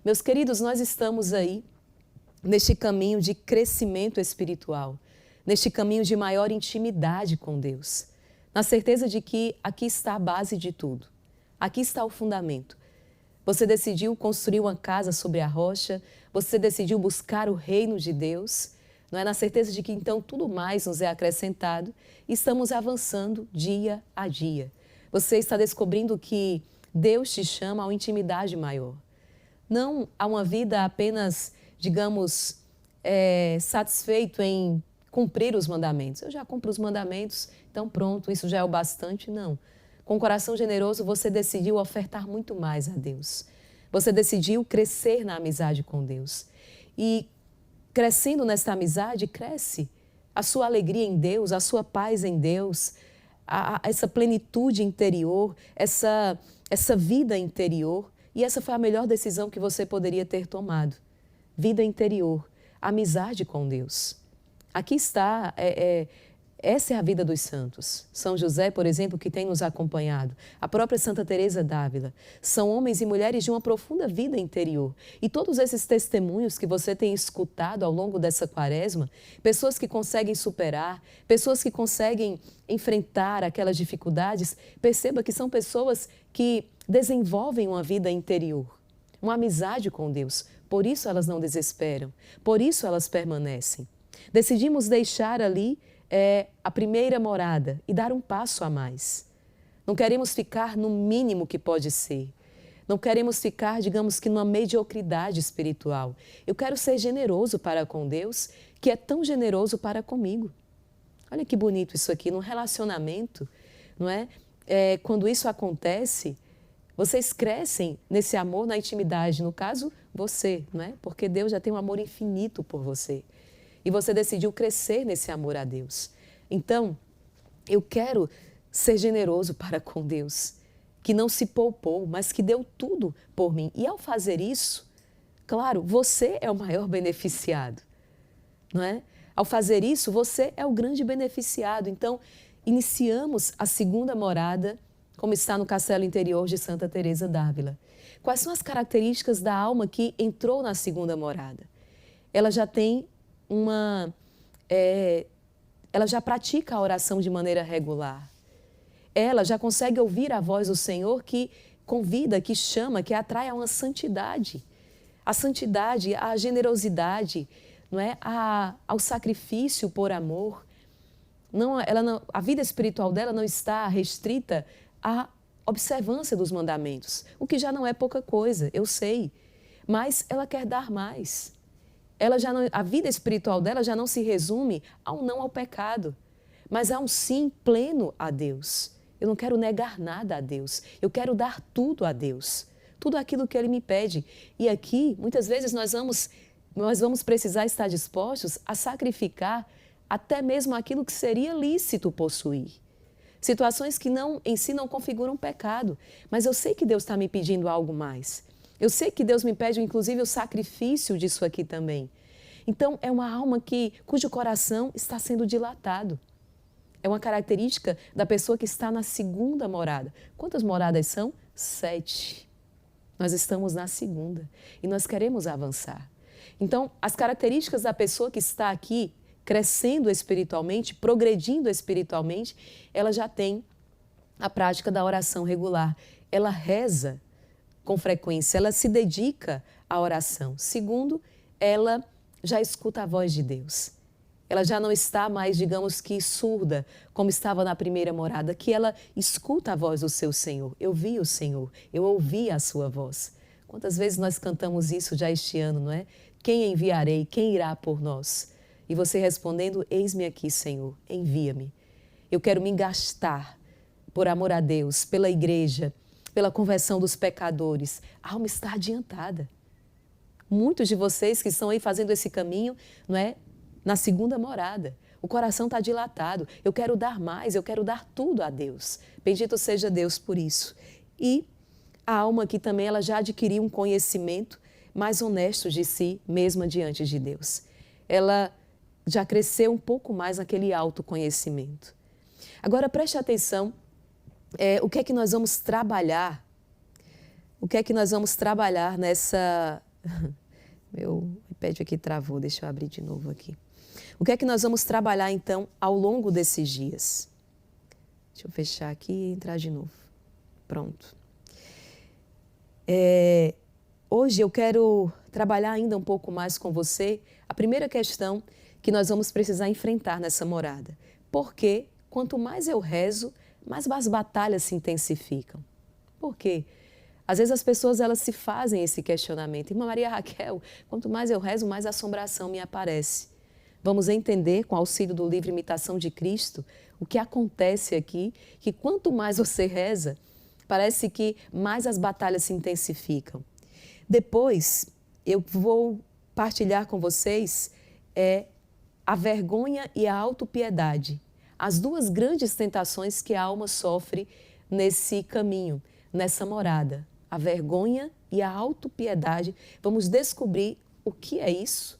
Meus queridos, nós estamos aí neste caminho de crescimento espiritual, neste caminho de maior intimidade com Deus, na certeza de que aqui está a base de tudo, aqui está o fundamento. Você decidiu construir uma casa sobre a rocha, você decidiu buscar o reino de Deus, não é? Na certeza de que então tudo mais nos é acrescentado e estamos avançando dia a dia. Você está descobrindo que Deus te chama a uma intimidade maior. Não a uma vida apenas, digamos, satisfeito em cumprir os mandamentos. Eu já cumpro os mandamentos, então pronto, isso já é o bastante. Não. Com o coração generoso, você decidiu ofertar muito mais a Deus. Você decidiu crescer na amizade com Deus. E crescendo nesta amizade, cresce a sua alegria em Deus, a sua paz em Deus, essa plenitude interior, essa vida interior. E essa foi a melhor decisão que você poderia ter tomado. Vida interior, amizade com Deus. Aqui está, essa é a vida dos santos. São José, por exemplo, que tem nos acompanhado. A própria Santa Teresa d'Ávila. São homens e mulheres de uma profunda vida interior. E todos esses testemunhos que você tem escutado ao longo dessa quaresma, pessoas que conseguem superar, pessoas que conseguem enfrentar aquelas dificuldades, perceba que são pessoas que desenvolvem uma vida interior, uma amizade com Deus. Por isso elas não desesperam, por isso elas permanecem. Decidimos deixar ali a primeira morada e dar um passo a mais. Não queremos ficar no mínimo que pode ser. Não queremos ficar, digamos que, numa mediocridade espiritual. Eu quero ser generoso para com Deus, que é tão generoso para comigo. Olha que bonito isso aqui, num relacionamento, não é? Quando isso acontece, vocês crescem nesse amor, na intimidade. No caso, você, não é? Porque Deus já tem um amor infinito por você. E você decidiu crescer nesse amor a Deus. Então, eu quero ser generoso para com Deus, que não se poupou, mas que deu tudo por mim. E ao fazer isso, claro, você é o maior beneficiado, não é? Ao fazer isso, você é o grande beneficiado. Então, iniciamos a segunda morada, como está no Castelo Interior de Santa Teresa d'Ávila. Quais são as características da alma que entrou na segunda morada? Ela já tem ela já pratica a oração de maneira regular. Ela já consegue ouvir a voz do Senhor que convida, que chama, que atrai a uma santidade. A santidade, a generosidade, não é? Ao sacrifício por amor. A vida espiritual dela não está restrita à observância dos mandamentos, o que já não é pouca coisa, eu sei, mas ela quer dar mais. A vida espiritual dela já não se resume ao não ao pecado, mas a um sim pleno a Deus. Eu não quero negar nada a Deus, eu quero dar tudo a Deus, tudo aquilo que Ele me pede. E aqui, muitas vezes, nós vamos precisar estar dispostos a sacrificar até mesmo aquilo que seria lícito possuir. Situações que em si não configuram pecado, mas eu sei que Deus está me pedindo algo mais. Eu sei que Deus me pede, inclusive, o sacrifício disso aqui também. Então, é uma alma cujo coração está sendo dilatado. É uma característica da pessoa que está na segunda morada. Quantas moradas são? 7. Nós estamos na segunda e nós queremos avançar. Então, as características da pessoa que está aqui, crescendo espiritualmente, progredindo espiritualmente, ela já tem a prática da oração regular. Ela reza com frequência, ela se dedica à oração. Segundo, ela já escuta a voz de Deus. Ela já não está mais, digamos que, surda, como estava na primeira morada, que ela escuta a voz do seu Senhor. Eu vi o Senhor, eu ouvi a sua voz. Quantas vezes nós cantamos isso já este ano, não é? Quem enviarei? Quem irá por nós? E você respondendo, eis-me aqui, Senhor, envia-me. Eu quero me gastar por amor a Deus, pela igreja, pela conversão dos pecadores. A alma está adiantada. Muitos de vocês que estão aí fazendo esse caminho, não é? Na segunda morada. O coração está dilatado. Eu quero dar mais, eu quero dar tudo a Deus. Bendito seja Deus por isso. E a alma aqui também, ela já adquiriu um conhecimento mais honesto de si mesma diante de Deus. Ela já cresceu um pouco mais naquele autoconhecimento. Agora, preste atenção, o que é que nós vamos trabalhar? O que é que nós vamos trabalhar Meu iPad aqui travou, deixa eu abrir de novo aqui. O que é que nós vamos trabalhar, então, ao longo desses dias? Deixa eu fechar aqui e entrar de novo. Pronto. Hoje eu quero trabalhar ainda um pouco mais com você a primeira questão que nós vamos precisar enfrentar nessa morada. Porque quanto mais eu rezo, mais as batalhas se intensificam. Por quê? Às vezes as pessoas elas se fazem esse questionamento. Irmã Maria Raquel, quanto mais eu rezo, mais assombração me aparece. Vamos entender, com o auxílio do livro Imitação de Cristo, o que acontece aqui, que quanto mais você reza, parece que mais as batalhas se intensificam. Depois, eu vou partilhar com vocês a vergonha e a autopiedade, as duas grandes tentações que a alma sofre nesse caminho, nessa morada. A vergonha e a autopiedade. Vamos descobrir o que é isso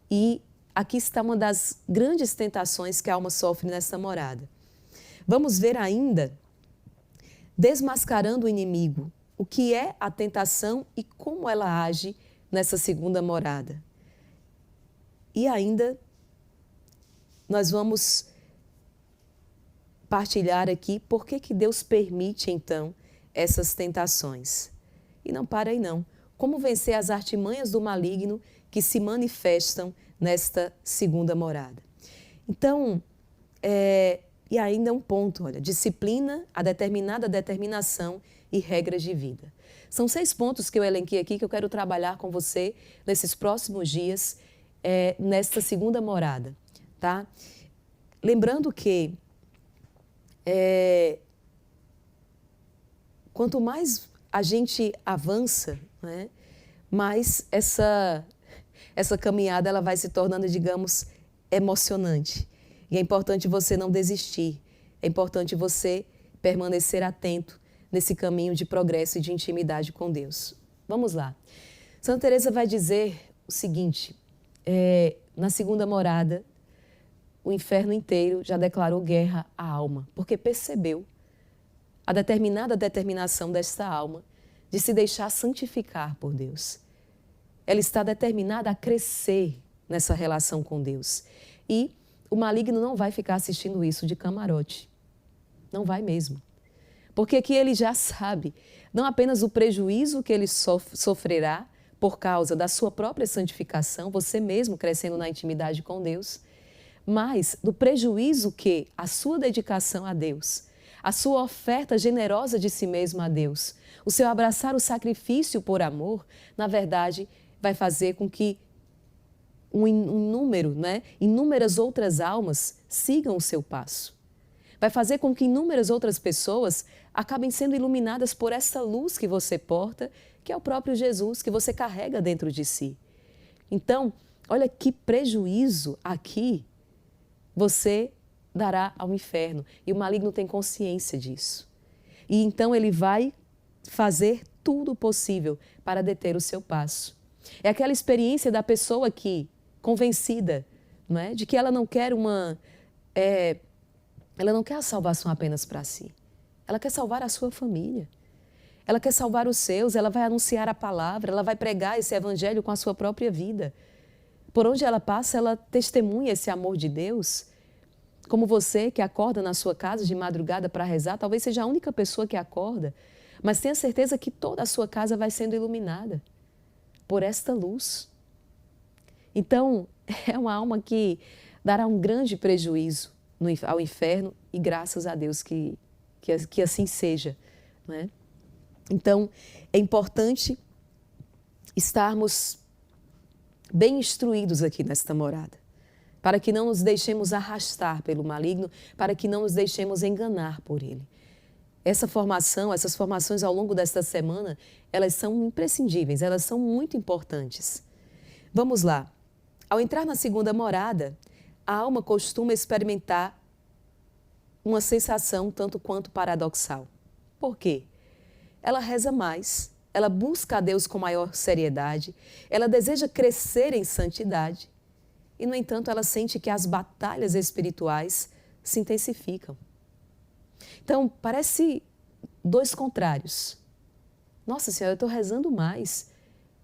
e aqui está uma das grandes tentações que a alma sofre nessa morada. Vamos ver ainda, desmascarando o inimigo, o que é a tentação e como ela age nessa segunda morada. E ainda, nós vamos partilhar aqui por que Deus permite, então, essas tentações. E não para aí não. Como vencer as artimanhas do maligno que se manifestam nesta segunda morada. Então, e ainda um ponto, olha, disciplina, a determinada determinação e regras de vida. São 6 pontos que eu elenquei aqui que eu quero trabalhar com você nesses próximos dias, nesta segunda morada, tá? Lembrando que quanto mais a gente avança, né, mais essa caminhada ela vai se tornando, digamos, emocionante. E é importante você não desistir, é importante você permanecer atento nesse caminho de progresso e de intimidade com Deus. Vamos lá. Santa Teresa vai dizer o seguinte, na segunda morada, o inferno inteiro já declarou guerra à alma, porque percebeu a determinada determinação desta alma de se deixar santificar por Deus. Ela está determinada a crescer nessa relação com Deus. E o maligno não vai ficar assistindo isso de camarote. Não vai mesmo. Porque aqui ele já sabe não apenas o prejuízo que ele sofrerá por causa da sua própria santificação, você mesmo crescendo na intimidade com Deus, mas do prejuízo que a sua dedicação a Deus, a sua oferta generosa de si mesmo a Deus, o seu abraçar o sacrifício por amor, na verdade, vai fazer com que inúmeras outras almas sigam o seu passo. Vai fazer com que inúmeras outras pessoas acabem sendo iluminadas por essa luz que você porta, que é o próprio Jesus, que você carrega dentro de si. Então, olha que prejuízo aqui você dará ao inferno. E o maligno tem consciência disso. E então ele vai fazer tudo o possível para deter o seu passo. É aquela experiência da pessoa que, convencida, não é, de que ela não quer ela não quer a salvação apenas para si. Ela quer salvar a sua família. Ela quer salvar os seus, ela vai anunciar a palavra, ela vai pregar esse evangelho com a sua própria vida. Por onde ela passa, ela testemunha esse amor de Deus. Como você que acorda na sua casa de madrugada para rezar, talvez seja a única pessoa que acorda, mas tenha certeza que toda a sua casa vai sendo iluminada por esta luz. Então, é uma alma que dará um grande prejuízo ao inferno e graças a Deus que assim seja, não é? Então, é importante estarmos bem instruídos aqui nesta morada, para que não nos deixemos arrastar pelo maligno, para que não nos deixemos enganar por ele. Essas formações ao longo desta semana, elas são imprescindíveis, elas são muito importantes. Vamos lá. Ao entrar na segunda morada, a alma costuma experimentar uma sensação tanto quanto paradoxal. Por quê? Ela reza mais, ela busca a Deus com maior seriedade, ela deseja crescer em santidade e, no entanto, ela sente que as batalhas espirituais se intensificam. Então, parece dois contrários. Nossa Senhora, eu estou rezando mais,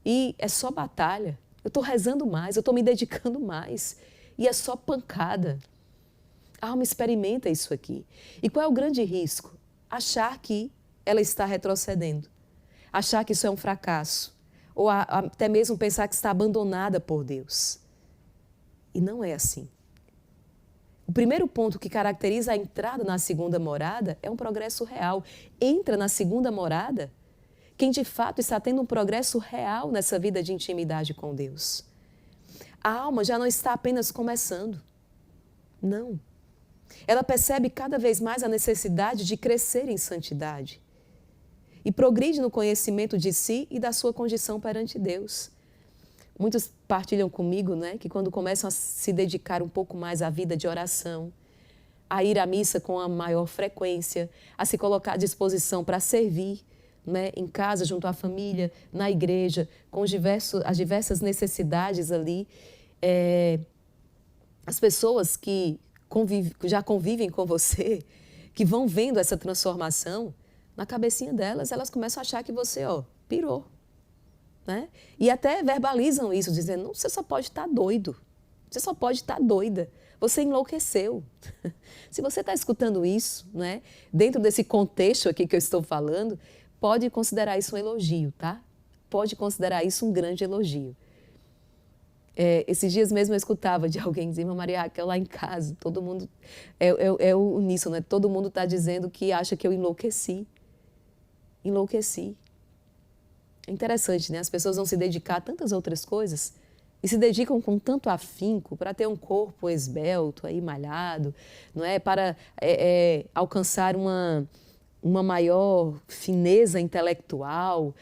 e é só batalha. Eu estou rezando mais, eu estou me dedicando mais e é só pancada. A alma experimenta isso aqui. E qual é o grande risco? Achar que ela está retrocedendo, achar que isso é um fracasso, ou até mesmo pensar que está abandonada por Deus. E não é assim. O primeiro ponto que caracteriza a entrada na segunda morada é um progresso real. Entra na segunda morada quem de fato está tendo um progresso real nessa vida de intimidade com Deus. A alma já não está apenas começando. Não. Ela percebe cada vez mais a necessidade de crescer em santidade e progride no conhecimento de si e da sua condição perante Deus. Muitos partilham comigo, né, que quando começam a se dedicar um pouco mais à vida de oração, a ir à missa com a maior frequência, a se colocar à disposição para servir, né, em casa, junto à família, na igreja, com as diversas necessidades ali, as pessoas que já convivem com você, que vão vendo essa transformação, na cabecinha delas, elas começam a achar que você, pirou. Né? E até verbalizam isso, dizendo, não, você só pode estar doido, você só pode estar doida, você enlouqueceu. Se você está escutando isso, né, dentro desse contexto aqui que eu estou falando, pode considerar isso um elogio, tá? Pode considerar isso um grande elogio. Esses dias mesmo eu escutava de alguém dizer, Maria Raquel, lá em casa, todo mundo, é o uníssono, né? Todo mundo está dizendo que acha que eu enlouqueci. Enlouqueci. É interessante, né? As pessoas vão se dedicar a tantas outras coisas e se dedicam com tanto afinco para ter um corpo esbelto, aí, malhado, não é? Para alcançar uma maior fineza intelectual.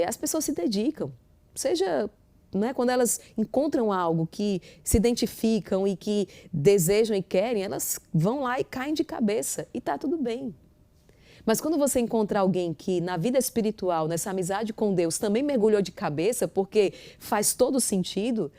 As pessoas se dedicam, seja, né, quando elas encontram algo que se identificam e que desejam e querem, elas vão lá e caem de cabeça e está tudo bem. Mas quando você encontra alguém que na vida espiritual, nessa amizade com Deus, também mergulhou de cabeça, porque faz todo sentido,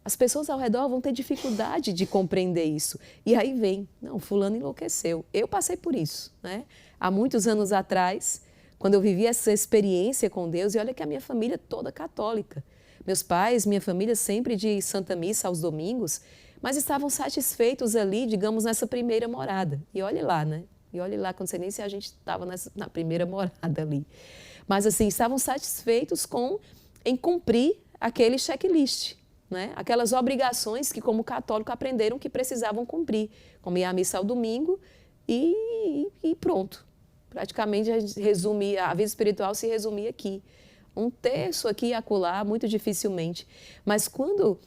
as pessoas ao redor vão ter dificuldade de compreender isso. E aí vem, não, fulano enlouqueceu. Eu passei por isso, né? Há muitos anos atrás, quando eu vivi essa experiência com Deus, e olha que a minha família toda católica. Meus pais, minha família sempre de Santa Missa aos domingos, mas estavam satisfeitos ali, digamos, nessa primeira morada. E olhe lá, né? E olhe lá, não sei nem se a gente estava na primeira morada ali. Mas, assim, estavam satisfeitos em cumprir aquele checklist, né? Aquelas obrigações que, como católico, aprenderam que precisavam cumprir, como ir à missa ao domingo e pronto. Praticamente, a vida espiritual se resumia aqui. Um terço aqui e acolá, muito dificilmente. Mas quando,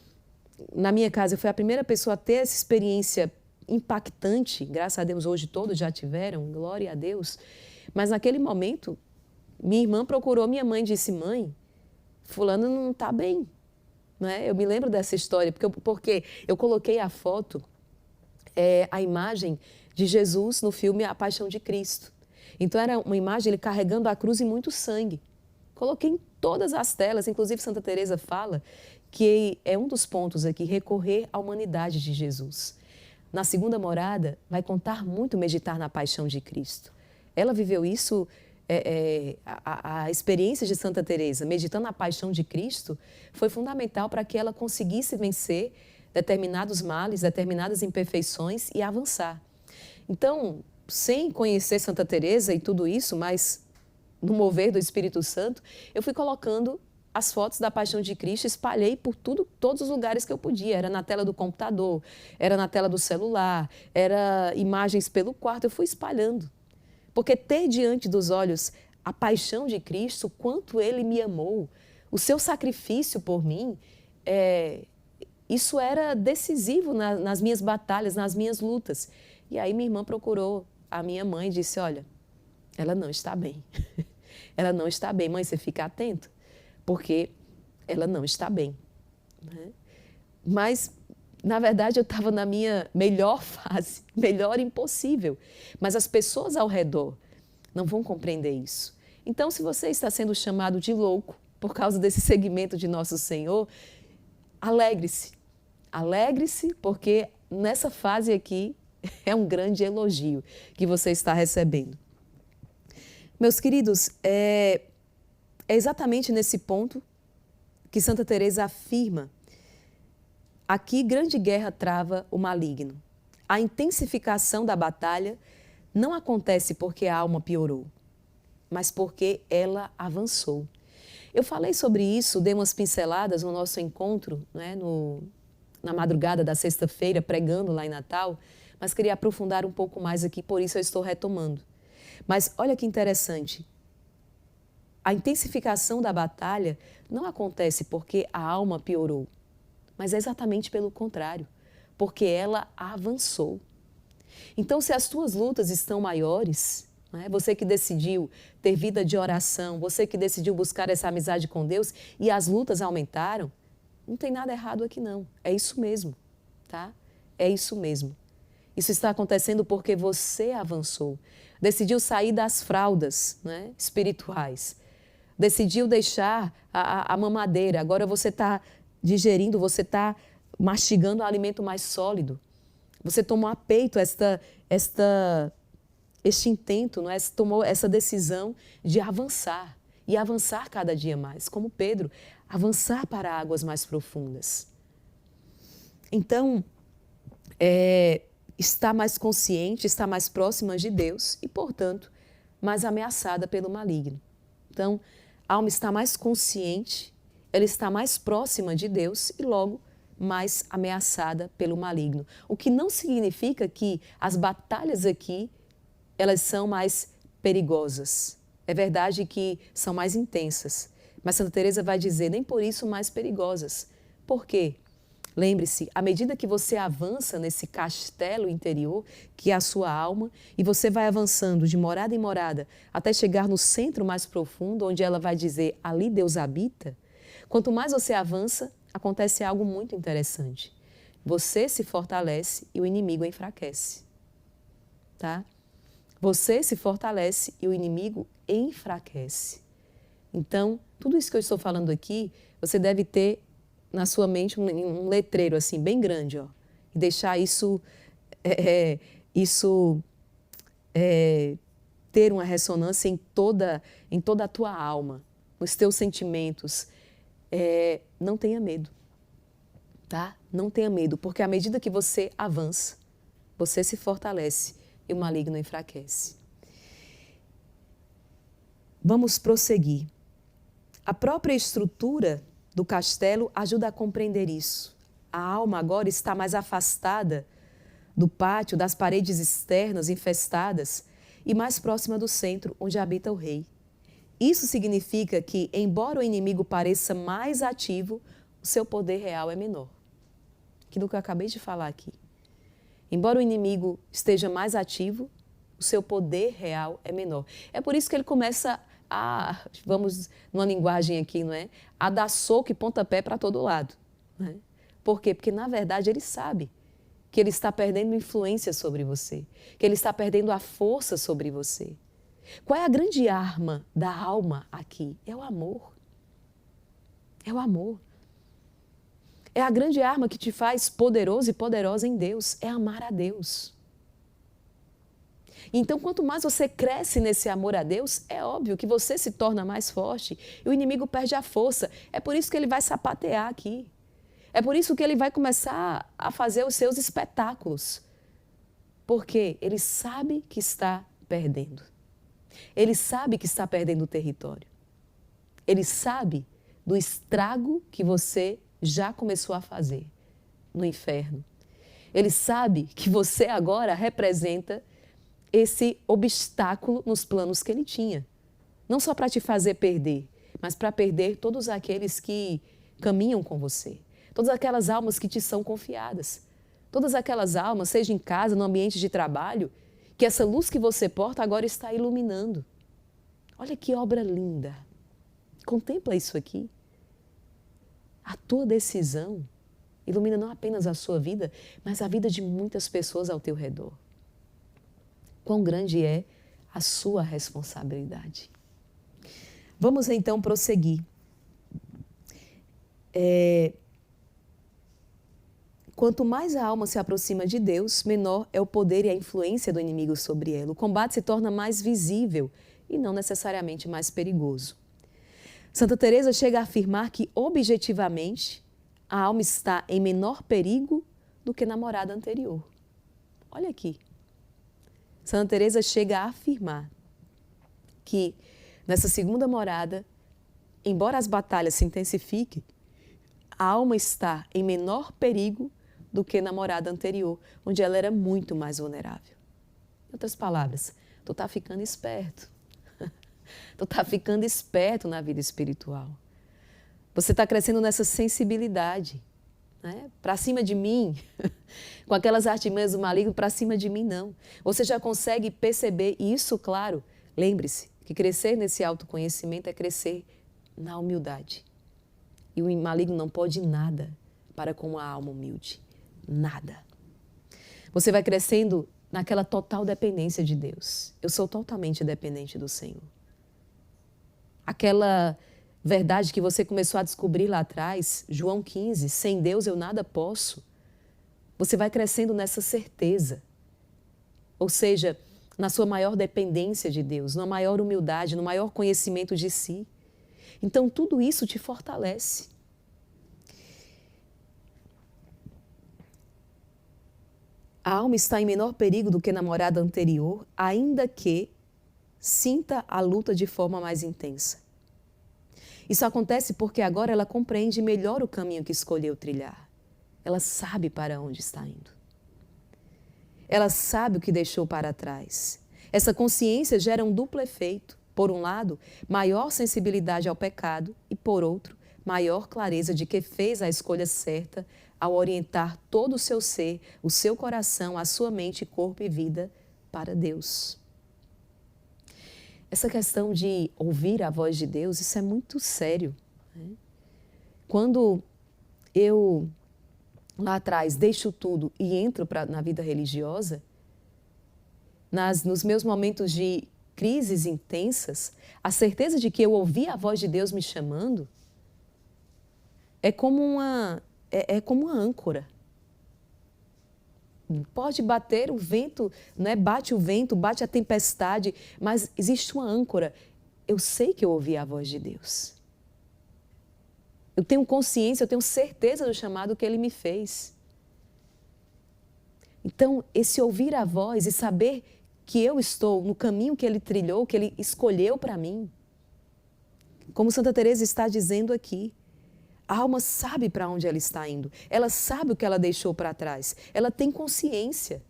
na minha casa, eu fui a primeira pessoa a ter essa experiência impactante, graças a Deus hoje todos já tiveram, glória a Deus, mas naquele momento minha irmã procurou minha mãe e disse, mãe, fulano não está bem, né? Eu me lembro dessa história, porque eu coloquei a foto, a imagem de Jesus no filme A Paixão de Cristo. Então era uma imagem, ele carregando a cruz e muito sangue. Coloquei em todas as telas, inclusive Santa Teresa fala que é um dos pontos aqui, recorrer à humanidade de Jesus. Na segunda morada, vai contar muito meditar na paixão de Cristo. Ela viveu isso, a experiência de Santa Teresa, meditando na paixão de Cristo, foi fundamental para que ela conseguisse vencer determinados males, determinadas imperfeições e avançar. Então, sem conhecer Santa Teresa e tudo isso, mas no mover do Espírito Santo, eu fui colocando as fotos da Paixão de Cristo, espalhei por todos os lugares que eu podia. Era na tela do computador, era na tela do celular, era imagens pelo quarto, eu fui espalhando. Porque ter diante dos olhos a paixão de Cristo, quanto Ele me amou, o seu sacrifício por mim, isso era decisivo nas minhas batalhas, nas minhas lutas. E aí minha irmã procurou a minha mãe e disse, olha, ela não está bem. Ela não está bem. Mãe, você fica atento, porque ela não está bem. Né? Mas, na verdade, eu estava na minha melhor fase, melhor impossível. Mas as pessoas ao redor não vão compreender isso. Então, se você está sendo chamado de louco por causa desse segmento de Nosso Senhor, alegre-se. Alegre-se, porque nessa fase aqui é um grande elogio que você está recebendo. Meus queridos, é exatamente nesse ponto que Santa Teresa afirma: aqui grande guerra trava o maligno. A intensificação da batalha não acontece porque a alma piorou, mas porque ela avançou. Eu falei sobre isso, dei umas pinceladas no nosso encontro, né, na madrugada da sexta-feira, pregando lá em Natal, mas queria aprofundar um pouco mais aqui, por isso eu estou retomando. Mas olha que interessante, a intensificação da batalha não acontece porque a alma piorou, mas é exatamente pelo contrário, porque ela avançou. Então, se as tuas lutas estão maiores, né, você que decidiu ter vida de oração, você que decidiu buscar essa amizade com Deus e as lutas aumentaram, não tem nada errado aqui não, é isso mesmo, tá? É isso mesmo. Isso está acontecendo porque você avançou, decidiu sair das fraldas, né, espirituais, decidiu deixar a mamadeira, agora você está digerindo, você está mastigando um alimento mais sólido. Você tomou a peito este intento, não é? Tomou essa decisão de avançar e avançar cada dia mais, como Pedro, avançar para águas mais profundas. Então, está mais consciente, está mais próxima de Deus e, portanto, mais ameaçada pelo maligno. Então, a alma está mais consciente, ela está mais próxima de Deus e, logo, mais ameaçada pelo maligno. O que não significa que as batalhas aqui, elas são mais perigosas. É verdade que são mais intensas, mas Santa Teresa vai dizer, nem por isso mais perigosas. Por quê? Lembre-se, à medida que você avança nesse castelo interior, que é a sua alma, e você vai avançando de morada em morada, até chegar no centro mais profundo, onde ela vai dizer, ali Deus habita, quanto mais você avança, acontece algo muito interessante. Você se fortalece e o inimigo enfraquece. Tá? Você se fortalece e o inimigo enfraquece. Então, tudo isso que eu estou falando aqui, você deve ter na sua mente um letreiro assim, bem grande, ó, e deixar isso, ter uma ressonância em toda a tua alma, nos teus sentimentos. Não tenha medo, tá? Não tenha medo, porque à medida que você avança, você se fortalece e o maligno enfraquece. Vamos prosseguir. A própria estrutura do castelo ajuda a compreender isso. A alma agora está mais afastada do pátio, das paredes externas infestadas e mais próxima do centro, onde habita o rei. Isso significa que, embora o inimigo pareça mais ativo, o seu poder real é menor. Aquilo que eu acabei de falar aqui. Embora o inimigo esteja mais ativo, o seu poder real é menor. É por isso que ele começa vamos numa linguagem aqui, não é? A dar soco e pontapé para todo lado. Não é? Por quê? Porque, na verdade, ele sabe que ele está perdendo influência sobre você, que ele está perdendo a força sobre você. Qual é a grande arma da alma aqui? É o amor. É o amor. É a grande arma que te faz poderoso e poderosa em Deus. É amar a Deus. Então, quanto mais você cresce nesse amor a Deus, é óbvio que você se torna mais forte e o inimigo perde a força. É por isso que ele vai sapatear aqui. É por isso que ele vai começar a fazer os seus espetáculos. Porque ele sabe que está perdendo. Ele sabe que está perdendo o território. Ele sabe do estrago que você já começou a fazer no inferno. Ele sabe que você agora representa esse obstáculo nos planos que ele tinha. Não só para te fazer perder, mas para perder todos aqueles que caminham com você. Todas aquelas almas que te são confiadas. Todas aquelas almas, seja em casa, no ambiente de trabalho, que essa luz que você porta agora está iluminando. Olha que obra linda. Contempla isso aqui. A tua decisão ilumina não apenas a sua vida, mas a vida de muitas pessoas ao teu redor. Quão grande é a sua responsabilidade. Vamos então prosseguir. Quanto mais a alma se aproxima de Deus, menor é o poder e a influência do inimigo sobre ela. O combate se torna mais visível e não necessariamente mais perigoso. Santa Teresa chega a afirmar que, objetivamente, a alma está em menor perigo do que na morada anterior. Olha aqui. Santa Teresa chega a afirmar que, nessa segunda morada, embora as batalhas se intensifiquem, a alma está em menor perigo do que na morada anterior, onde ela era muito mais vulnerável. Em outras palavras, tu está ficando esperto. Tu está ficando esperto na vida espiritual. Você está crescendo nessa sensibilidade. Né? Para cima de mim, com aquelas artimanhas do maligno, para cima de mim não. Você já consegue perceber isso, claro. Lembre-se que crescer nesse autoconhecimento é crescer na humildade. E o maligno não pode nada para com uma alma humilde. Nada. Você vai crescendo naquela total dependência de Deus. Eu sou totalmente dependente do Senhor. Aquela verdade que você começou a descobrir lá atrás, João 15, sem Deus eu nada posso. Você vai crescendo nessa certeza. Ou seja, na sua maior dependência de Deus, na maior humildade, no maior conhecimento de si. Então, tudo isso te fortalece. A alma está em menor perigo do que na morada anterior, ainda que sinta a luta de forma mais intensa. Isso acontece porque agora ela compreende melhor o caminho que escolheu trilhar. Ela sabe para onde está indo. Ela sabe o que deixou para trás. Essa consciência gera um duplo efeito. Por um lado, maior sensibilidade ao pecado e, por outro, maior clareza de que fez a escolha certa ao orientar todo o seu ser, o seu coração, a sua mente, corpo e vida para Deus. Essa questão de ouvir a voz de Deus, isso é muito sério. Né? Quando eu, lá atrás, deixo tudo e entro na vida religiosa, nos meus momentos de crises intensas, a certeza de que eu ouvi a voz de Deus me chamando é como uma âncora. Pode bater o vento, né? Bate o vento, bate a tempestade, mas existe uma âncora. Eu sei que eu ouvi a voz de Deus. Eu tenho consciência, eu tenho certeza do chamado que Ele me fez. Então, esse ouvir a voz e saber que eu estou no caminho que Ele trilhou, que Ele escolheu para mim. Como Santa Teresa está dizendo aqui, a alma sabe para onde ela está indo. Ela sabe o que ela deixou para trás. Ela tem consciência.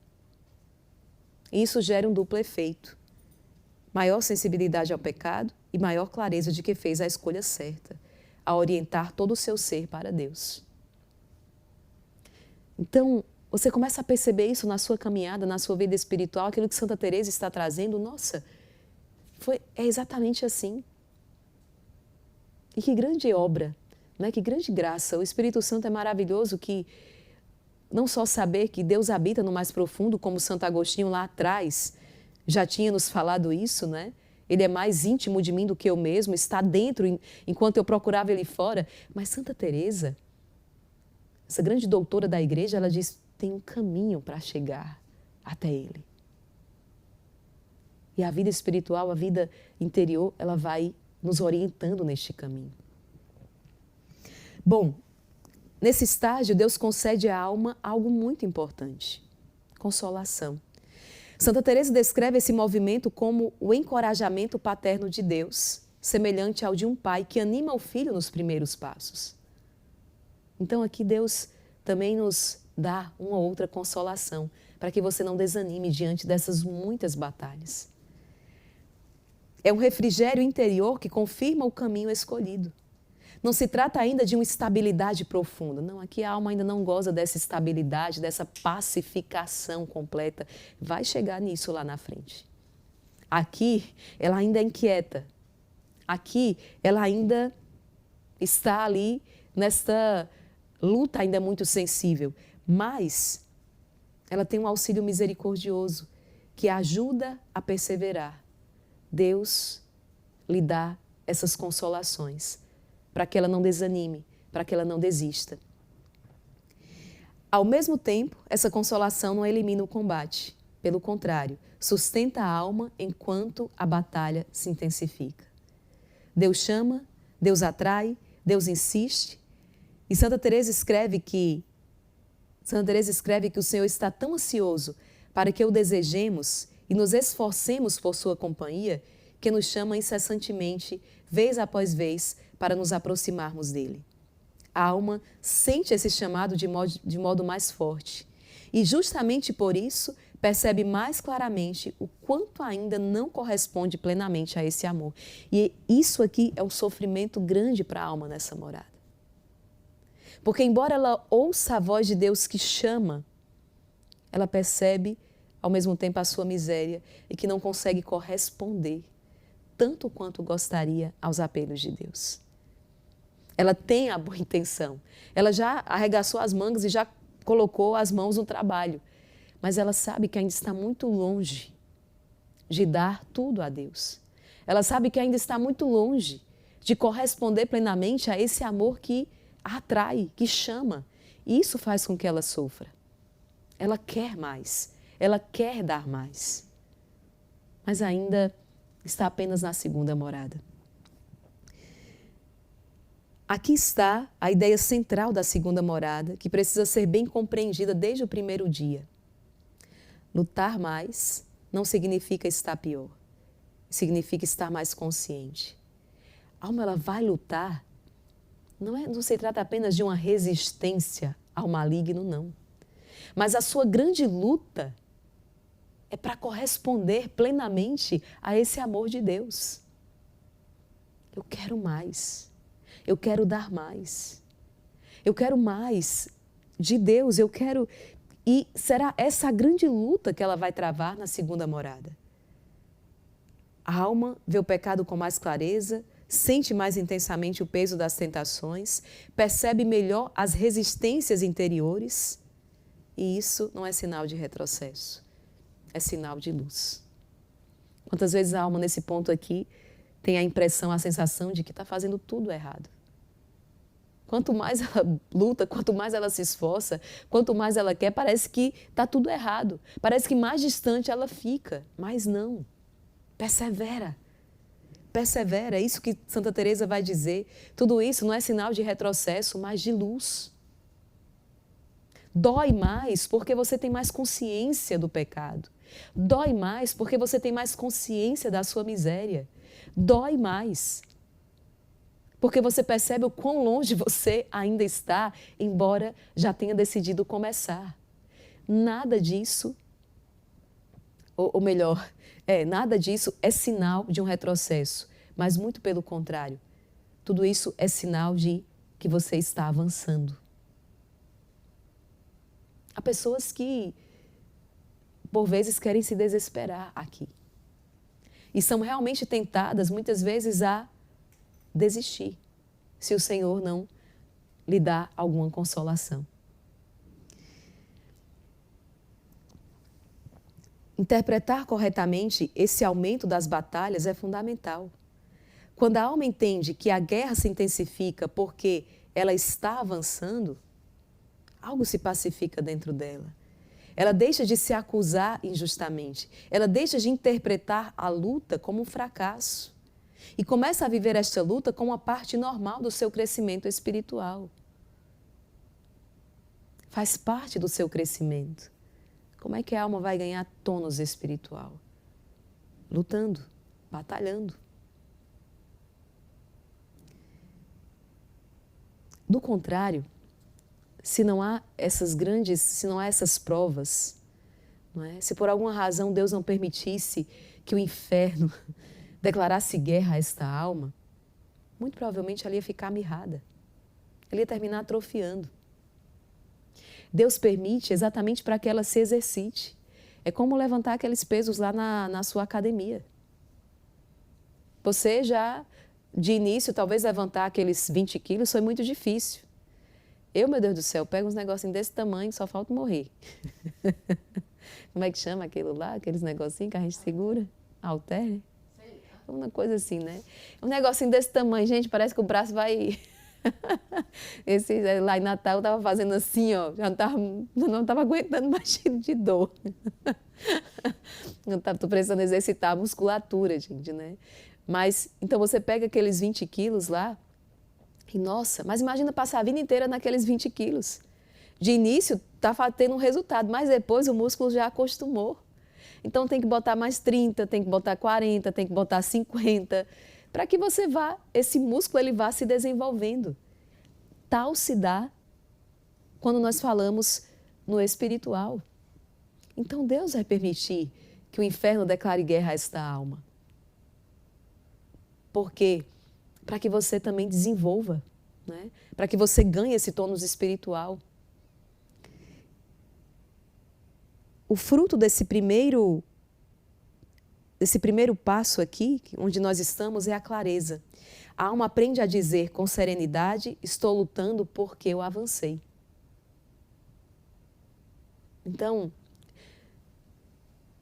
E isso gera um duplo efeito. Maior sensibilidade ao pecado e maior clareza de que fez a escolha certa, a orientar todo o seu ser para Deus. Então, você começa a perceber isso na sua caminhada, na sua vida espiritual, aquilo que Santa Teresa está trazendo. Nossa, é exatamente assim. E que grande obra! Né? Que grande graça, o Espírito Santo é maravilhoso que não só saber que Deus habita no mais profundo, como Santo Agostinho lá atrás já tinha nos falado isso, né? Ele é mais íntimo de mim do que eu mesmo, está dentro enquanto eu procurava Ele fora. Mas Santa Teresa, essa grande doutora da igreja, ela diz, tem um caminho para chegar até Ele. E a vida espiritual, a vida interior, ela vai nos orientando neste caminho. Bom, nesse estágio, Deus concede à alma algo muito importante, consolação. Santa Teresa descreve esse movimento como o encorajamento paterno de Deus, semelhante ao de um pai que anima o filho nos primeiros passos. Então aqui Deus também nos dá uma outra consolação, para que você não desanime diante dessas muitas batalhas. É um refrigério interior que confirma o caminho escolhido. Não se trata ainda de uma estabilidade profunda. Não, aqui a alma ainda não goza dessa estabilidade, dessa pacificação completa. Vai chegar nisso lá na frente. Aqui, ela ainda é inquieta. Aqui, ela ainda está ali nesta luta ainda muito sensível. Mas ela tem um auxílio misericordioso que a ajuda a perseverar. Deus lhe dá essas consolações, para que ela não desanime, para que ela não desista. Ao mesmo tempo, essa consolação não elimina o combate. Pelo contrário, sustenta a alma enquanto a batalha se intensifica. Deus chama, Deus atrai, Deus insiste. E Santa Teresa escreve que o Senhor está tão ansioso para que o desejemos e nos esforcemos por sua companhia, que nos chama incessantemente, vez após vez, para nos aproximarmos dele. A alma sente esse chamado de modo mais forte e justamente por isso percebe mais claramente o quanto ainda não corresponde plenamente a esse amor. E isso aqui é um sofrimento grande para a alma nessa morada. Porque embora ela ouça a voz de Deus que chama, ela percebe ao mesmo tempo a sua miséria e que não consegue corresponder tanto quanto gostaria aos apelos de Deus. Ela tem a boa intenção, ela já arregaçou as mangas e já colocou as mãos no trabalho, mas ela sabe que ainda está muito longe de dar tudo a Deus. Ela sabe que ainda está muito longe de corresponder plenamente a esse amor que a atrai, que chama. E isso faz com que ela sofra. Ela quer mais, ela quer dar mais, mas ainda está apenas na segunda morada. Aqui está a ideia central da segunda morada, que precisa ser bem compreendida desde o primeiro dia. Lutar mais não significa estar pior, significa estar mais consciente. A alma ela vai lutar, não se trata apenas de uma resistência ao maligno, não. Mas a sua grande luta é para corresponder plenamente a esse amor de Deus. Eu quero mais, eu quero dar mais, eu quero mais de Deus, eu quero... E será essa a grande luta que ela vai travar na segunda morada. A alma vê o pecado com mais clareza, sente mais intensamente o peso das tentações, percebe melhor as resistências interiores, e isso não é sinal de retrocesso, é sinal de luz. Quantas vezes a alma nesse ponto aqui tem a impressão, a sensação de que está fazendo tudo errado. Quanto mais ela luta, quanto mais ela se esforça, quanto mais ela quer, parece que está tudo errado. Parece que mais distante ela fica, mas não. Persevera. Persevera, é isso que Santa Teresa vai dizer. Tudo isso não é sinal de retrocesso, mas de luz. Dói mais porque você tem mais consciência do pecado. Dói mais porque você tem mais consciência da sua miséria. Dói mais porque você percebe o quão longe você ainda está, embora já tenha decidido começar. Nada disso, ou melhor, nada disso é sinal de um retrocesso, mas muito pelo contrário. Tudo isso é sinal de que você está avançando. Há pessoas que, por vezes, querem se desesperar aqui. E são realmente tentadas, muitas vezes, a desistir, se o Senhor não lhe dá alguma consolação. Interpretar corretamente esse aumento das batalhas é fundamental. Quando a alma entende que a guerra se intensifica porque ela está avançando, algo se pacifica dentro dela. Ela deixa de se acusar injustamente. Ela deixa de interpretar a luta como um fracasso. E começa a viver esta luta como uma parte normal do seu crescimento espiritual. Faz parte do seu crescimento. Como é que a alma vai ganhar tônus espiritual? Lutando, batalhando. Do contrário, se não há essas provas, não é? Se por alguma razão Deus não permitisse que o inferno declarasse guerra a esta alma, muito provavelmente ela ia ficar mirrada. Ela ia terminar atrofiando. Deus permite exatamente para que ela se exercite. É como levantar aqueles pesos lá na sua academia. Você já, de início, talvez levantar aqueles 20 quilos foi muito difícil. Eu, meu Deus do céu, pego uns negocinhos desse tamanho, só falta morrer. Como é que chama aquilo lá? Aqueles negocinhos que a gente segura? Halter? Uma coisa assim, né? Um negocinho desse tamanho, gente, parece que o braço vai... Lá em Natal eu estava fazendo assim, ó, já não estava aguentando mais de dor. Estou precisando exercitar a musculatura, gente, né? Mas, então você pega aqueles 20 quilos lá E nossa, mas imagina passar a vida inteira naqueles 20 quilos. De início, está tendo um resultado, mas depois o músculo já acostumou. Então tem que botar mais 30, tem que botar 40, tem que botar 50, para que esse músculo ele vá se desenvolvendo. Tal se dá quando nós falamos no espiritual. Então Deus vai permitir que o inferno declare guerra a esta alma. Por quê? Para que você também desenvolva, né? Para que você ganhe esse tônus espiritual. O fruto desse primeiro passo aqui, onde nós estamos, é a clareza. A alma aprende a dizer com serenidade: estou lutando porque eu avancei. Então,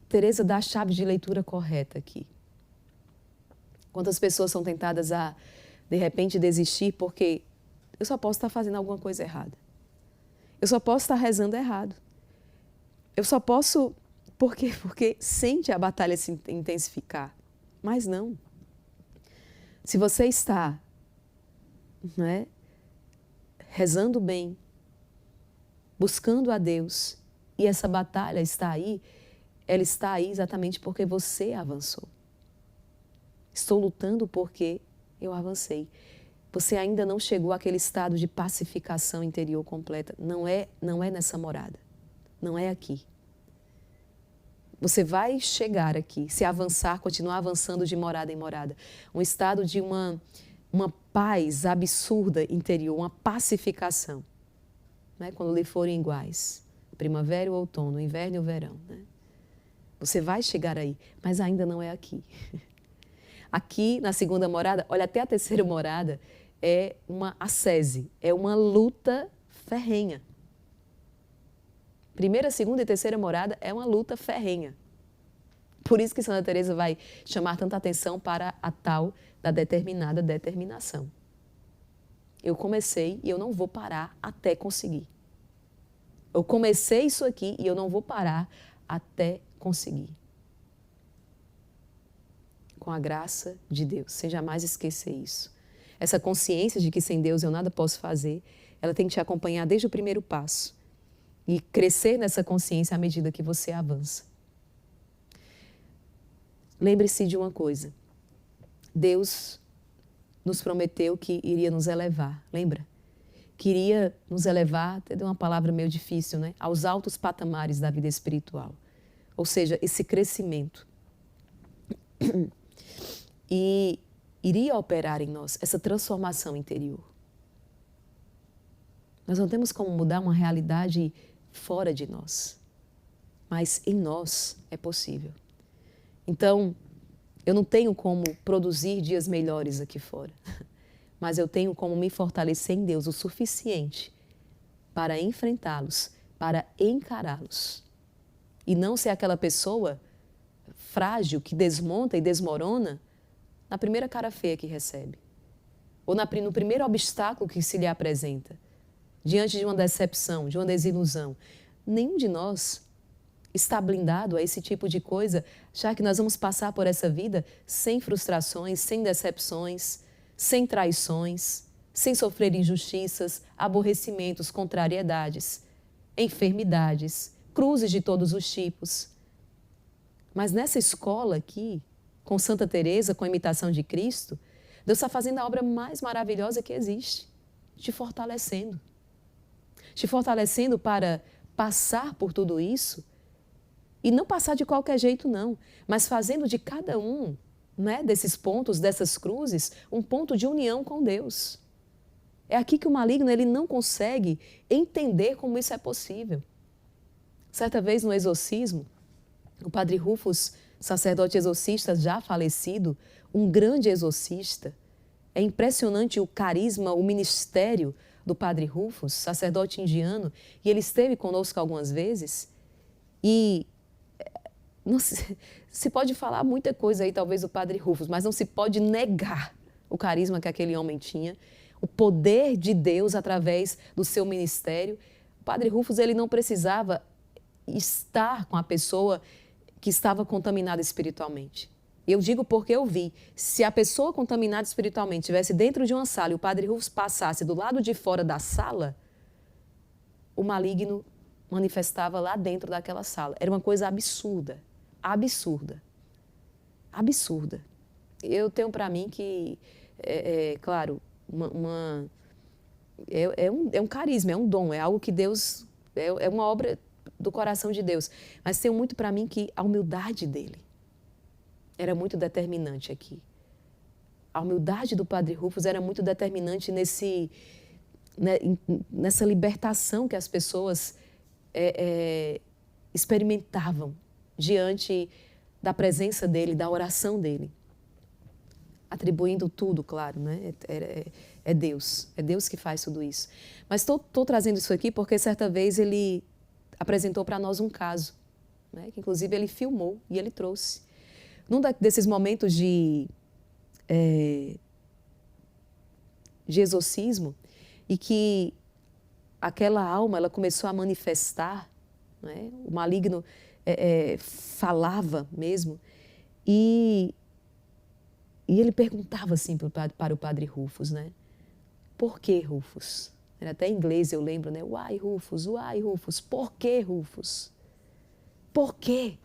Teresa dá a chave de leitura correta aqui. Quantas pessoas são tentadas a, de repente, desistir porque eu só posso estar fazendo alguma coisa errada. Eu só posso estar rezando errado. Eu só posso... Por quê? Porque sente a batalha se intensificar. Mas não. Se você está, né, rezando bem, buscando a Deus, e essa batalha está aí, ela está aí exatamente porque você avançou. Estou lutando porque eu avancei. Você ainda não chegou àquele estado de pacificação interior completa. Não é nessa morada. Não é aqui. Você vai chegar aqui, se avançar, continuar avançando de morada em morada. Um estado de uma paz absurda interior, uma pacificação. Né? Quando lhe forem iguais. Primavera e o outono, o inverno e o verão. Né? Você vai chegar aí, mas ainda não é aqui. Aqui, na segunda morada, olha, até a terceira morada, é uma ascese, é uma luta ferrenha. Primeira, segunda e terceira morada é uma luta ferrenha. Por isso que Santa Teresa vai chamar tanta atenção para a tal da determinada determinação. Eu comecei e eu não vou parar até conseguir. Eu comecei isso aqui e eu não vou parar até conseguir. Com a graça de Deus, sem jamais esquecer isso. Essa consciência de que sem Deus eu nada posso fazer, ela tem que te acompanhar desde o primeiro passo. E crescer nessa consciência à medida que você avança. Lembre-se de uma coisa. Deus nos prometeu que iria nos elevar, lembra? Queria nos elevar, até deu uma palavra meio difícil, né? Aos altos patamares da vida espiritual. Ou seja, esse crescimento. E iria operar em nós essa transformação interior. Nós não temos como mudar uma realidade fora de nós, mas em nós é possível. Então, eu não tenho como produzir dias melhores aqui fora, mas eu tenho como me fortalecer em Deus o suficiente para enfrentá-los, para encará-los. E não ser aquela pessoa frágil que desmonta e desmorona na primeira cara feia que recebe, ou no primeiro obstáculo que se lhe apresenta. Diante de uma decepção, de uma desilusão. Nenhum de nós está blindado a esse tipo de coisa, já que nós vamos passar por essa vida sem frustrações, sem decepções, sem traições, sem sofrer injustiças, aborrecimentos, contrariedades, enfermidades, cruzes de todos os tipos. Mas nessa escola aqui, com Santa Teresa, com a imitação de Cristo, Deus está fazendo a obra mais maravilhosa que existe, te fortalecendo. Te fortalecendo para passar por tudo isso e não passar de qualquer jeito não, mas fazendo de cada um, né, desses pontos, dessas cruzes, um ponto de união com Deus. É aqui que o maligno ele não consegue entender como isso é possível. Certa vez no exorcismo, o padre Rufus, sacerdote exorcista já falecido, um grande exorcista, é impressionante o carisma, o ministério do padre Rufus, sacerdote indiano, e ele esteve conosco algumas vezes, e não se pode falar muita coisa aí, talvez, do padre Rufus, mas não se pode negar o carisma que aquele homem tinha, o poder de Deus através do seu ministério. O padre Rufus, ele não precisava estar com a pessoa que estava contaminada espiritualmente. Eu digo porque eu vi. Se a pessoa contaminada espiritualmente estivesse dentro de uma sala e o padre Rufus passasse do lado de fora da sala, o maligno manifestava lá dentro daquela sala. Era uma coisa absurda. Absurda. Absurda. Eu tenho para mim que, claro, é um carisma, é um dom, é algo que Deus, é uma obra do coração de Deus. Mas tenho muito para mim que a humildade dele era muito determinante aqui. A humildade do padre Rufus era muito determinante nessa libertação que as pessoas experimentavam diante da presença dele, da oração dele. Atribuindo tudo, claro, né? É Deus que faz tudo isso. Mas estou trazendo isso aqui porque certa vez ele apresentou para nós um caso, né? Que inclusive ele filmou e ele trouxe. Num desses momentos de exorcismo, e que aquela alma ela começou a manifestar, né? O maligno falava mesmo, e ele perguntava assim para o padre Rufus, né? Por que, Rufus? Era até em inglês, eu lembro, né? Why, Rufus? Por que, Rufus? Por quê?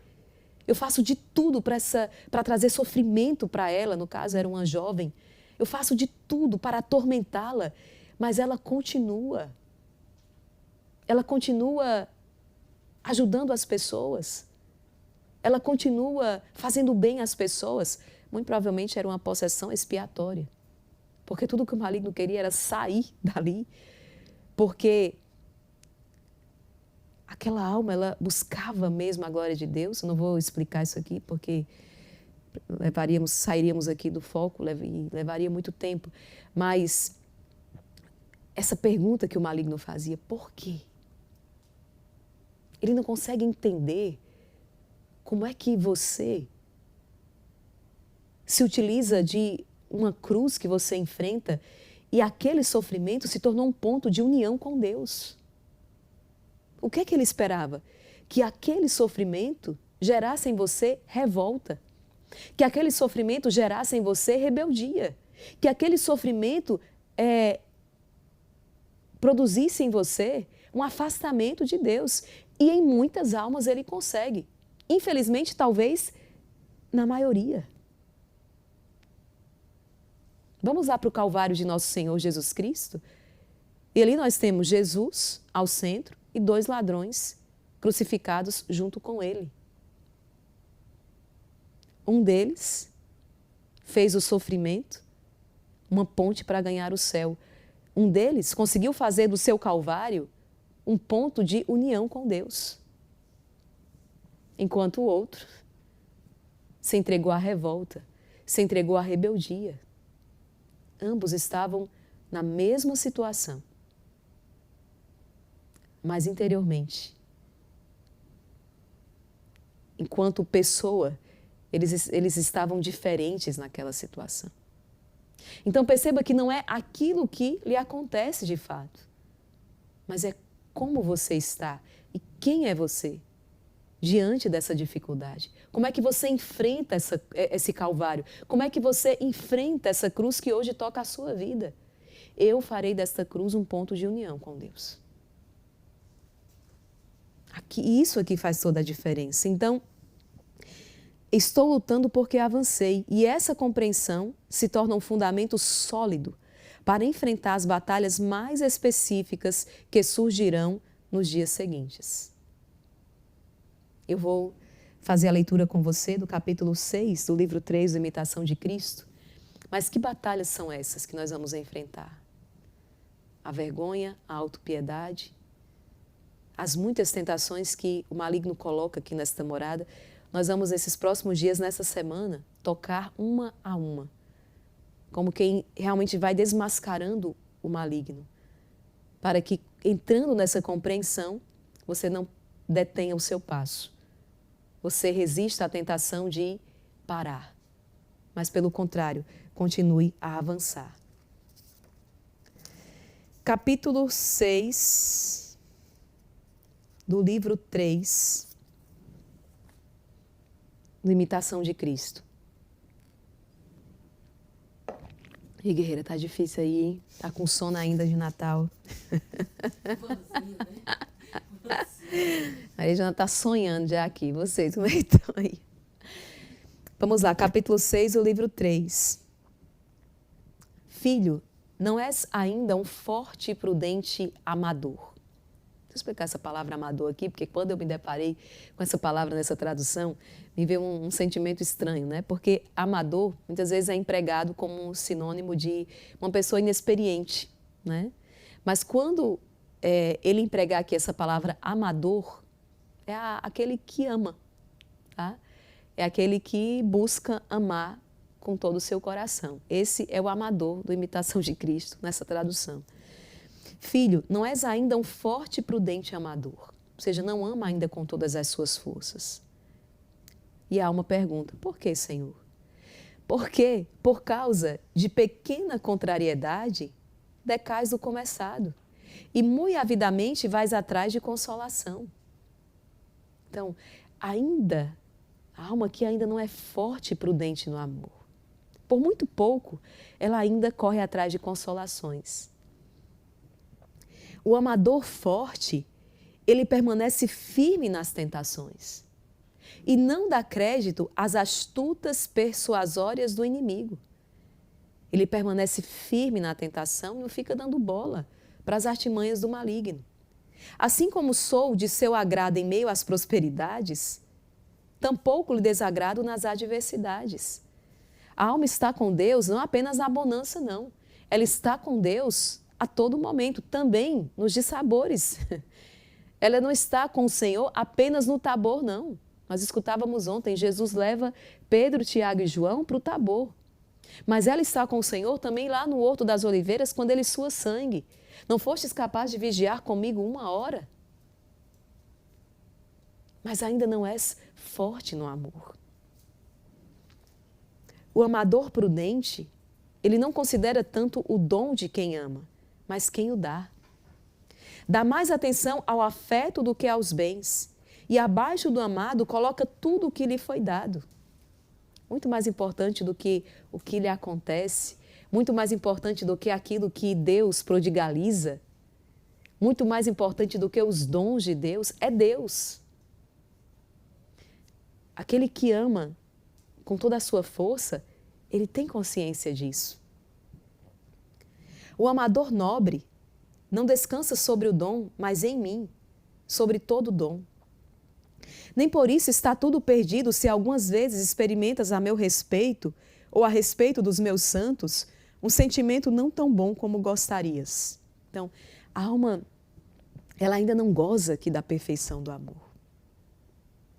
Eu faço de tudo para trazer sofrimento para ela, no caso era uma jovem. Eu faço de tudo para atormentá-la, mas ela continua. Ela continua ajudando as pessoas. Ela continua fazendo bem às pessoas. Muito provavelmente era uma possessão expiatória. Porque tudo que o maligno queria era sair dali. Porque aquela alma, ela buscava mesmo a glória de Deus. Eu não vou explicar isso aqui, porque sairíamos aqui do foco e levaria muito tempo. Mas essa pergunta que o maligno fazia, por quê? Ele não consegue entender como é que você se utiliza de uma cruz que você enfrenta e aquele sofrimento se tornou um ponto de união com Deus. O que é que ele esperava? Que aquele sofrimento gerasse em você revolta, que aquele sofrimento gerasse em você rebeldia, que aquele sofrimento produzisse em você um afastamento de Deus. E em muitas almas ele consegue. Infelizmente, talvez, na maioria. Vamos lá para o Calvário de nosso Senhor Jesus Cristo? E ali nós temos Jesus ao centro e 2 ladrões crucificados junto com ele. Um deles fez o sofrimento uma ponte para ganhar o céu. Um deles conseguiu fazer do seu Calvário um ponto de união com Deus. Enquanto o outro se entregou à revolta, se entregou à rebeldia. Ambos estavam na mesma situação, mas interiormente. Enquanto pessoa, eles estavam diferentes naquela situação. Então perceba que não é aquilo que lhe acontece de fato, mas é como você está e quem é você diante dessa dificuldade. Como é que você enfrenta esse calvário? Como é que você enfrenta essa cruz que hoje toca a sua vida? Eu farei desta cruz um ponto de união com Deus. Isso aqui faz toda a diferença. Então, estou lutando porque avancei e essa compreensão se torna um fundamento sólido para enfrentar as batalhas mais específicas que surgirão nos dias seguintes. Eu vou fazer a leitura com você do capítulo 6 do livro 3 do Imitação de Cristo. Mas que batalhas são essas que nós vamos enfrentar? A vergonha, a autopiedade, as muitas tentações que o maligno coloca aqui nesta morada. Nós vamos, nesses próximos dias, nessa semana, tocar uma a uma, como quem realmente vai desmascarando o maligno, para que, entrando nessa compreensão, você não detenha o seu passo. Você resista à tentação de parar, mas, pelo contrário, continue a avançar. Capítulo 6 do livro 3 do Imitação de Cristo. E guerreira, tá difícil aí, hein? Tá com sono ainda de Natal. A Regiana tá sonhando já aqui. Vocês, como é que estão aí? Vamos lá, capítulo 6, o livro 3. Filho, não és ainda um forte e prudente amador. Deixa eu explicar essa palavra amador aqui, porque quando eu me deparei com essa palavra nessa tradução, me veio um sentimento estranho, né? Porque amador, muitas vezes, é empregado como um sinônimo de uma pessoa inexperiente, né? Mas quando ele empregar aqui essa palavra amador, é aquele que ama, tá? É aquele que busca amar com todo o seu coração. Esse é o amador do Imitação de Cristo, nessa tradução. Filho, não és ainda um forte e prudente amador, ou seja, não ama ainda com todas as suas forças. E a alma pergunta, por que, Senhor? Porque, por causa de pequena contrariedade, decais do começado, e muito avidamente vais atrás de consolação. Então, ainda, a alma que ainda não é forte e prudente no amor. Por muito pouco, ela ainda corre atrás de consolações. O amador forte, ele permanece firme nas tentações e não dá crédito às astutas persuasórias do inimigo. Ele permanece firme na tentação e não fica dando bola para as artimanhas do maligno. Assim como sou de seu agrado em meio às prosperidades, tampouco lhe desagrado nas adversidades. A alma está com Deus não apenas na bonança, não. Ela está com Deus a todo momento, também nos dissabores. Ela não está com o Senhor apenas no Tabor, não. Nós escutávamos ontem, Jesus leva Pedro, Tiago e João para o Tabor. Mas ela está com o Senhor também lá no Horto das Oliveiras, quando ele sua sangue. Não fostes capaz de vigiar comigo 1 hora? Mas ainda não és forte no amor. O amador prudente, ele não considera tanto o dom de quem ama, mas quem o dá. Dá mais atenção ao afeto do que aos bens, e abaixo do amado coloca tudo o que lhe foi dado. Muito mais importante do que o que lhe acontece, muito mais importante do que aquilo que Deus prodigaliza, muito mais importante do que os dons de Deus, é Deus. Aquele que ama com toda a sua força, ele tem consciência disso. O amador nobre não descansa sobre o dom, mas em mim, sobre todo o dom. Nem por isso está tudo perdido se algumas vezes experimentas a meu respeito ou a respeito dos meus santos um sentimento não tão bom como gostarias. Então, a alma, ela ainda não goza aqui da perfeição do amor.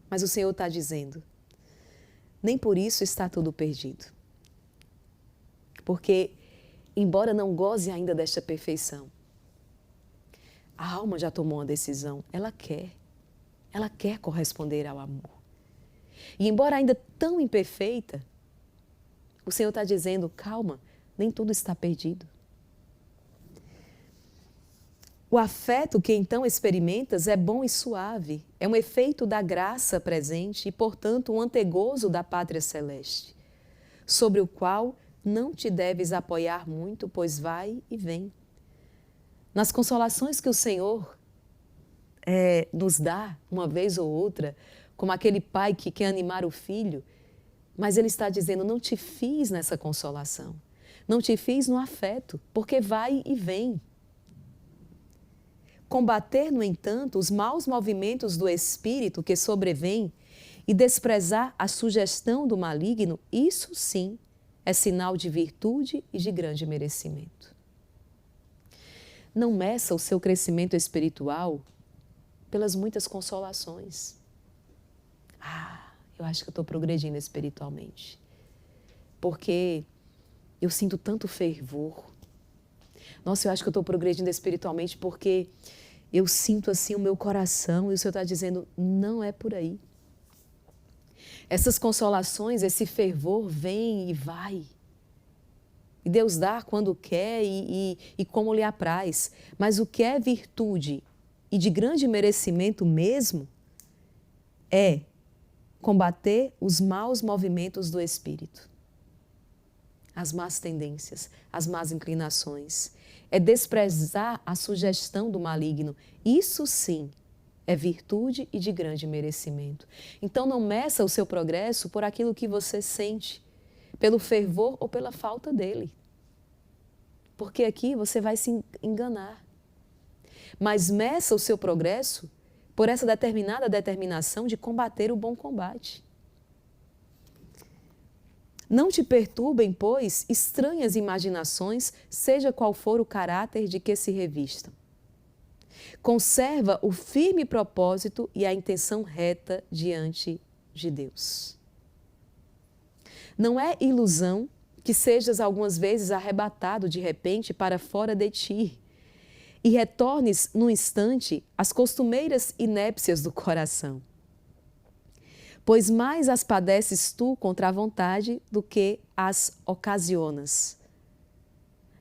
Mas o Senhor está dizendo, nem por isso está tudo perdido. Porque, embora não goze ainda desta perfeição, a alma já tomou uma decisão, ela quer corresponder ao amor. E embora ainda tão imperfeita, o Senhor está dizendo, calma, nem tudo está perdido. O afeto que então experimentas é bom e suave, é um efeito da graça presente e, portanto, um antegozo da pátria celeste, sobre o qual não te deves apoiar muito, pois vai e vem. Nas consolações que o Senhor nos dá, uma vez ou outra, como aquele pai que quer animar o filho, mas ele está dizendo, não te fiz nessa consolação, não te fiz no afeto, porque vai e vem. Combater, no entanto, os maus movimentos do espírito que sobrevêm e desprezar a sugestão do maligno, isso sim é sinal de virtude e de grande merecimento. Não meça o seu crescimento espiritual pelas muitas consolações. Eu acho que eu estou progredindo espiritualmente. Porque eu sinto tanto fervor. Nossa, eu acho que eu estou progredindo espiritualmente porque eu sinto assim o meu coração e o Senhor está dizendo, não é por aí. Essas consolações, esse fervor vem e vai. E Deus dá quando quer e como lhe apraz. Mas o que é virtude e de grande merecimento mesmo é combater os maus movimentos do espírito. as más tendências, as más inclinações. É desprezar a sugestão do maligno. Isso sim é virtude e de grande merecimento. Então não meça o seu progresso por aquilo que você sente, pelo fervor ou pela falta dele. Porque aqui você vai se enganar. Mas meça o seu progresso por essa determinada determinação de combater o bom combate. Não te perturbem, pois, estranhas imaginações, seja qual for o caráter de que se revistam. Conserva o firme propósito e a intenção reta diante de Deus. Não é ilusão que sejas algumas vezes arrebatado de repente para fora de ti e retornes num instante às costumeiras inépcias do coração. Pois mais as padeces tu contra a vontade do que as ocasionas.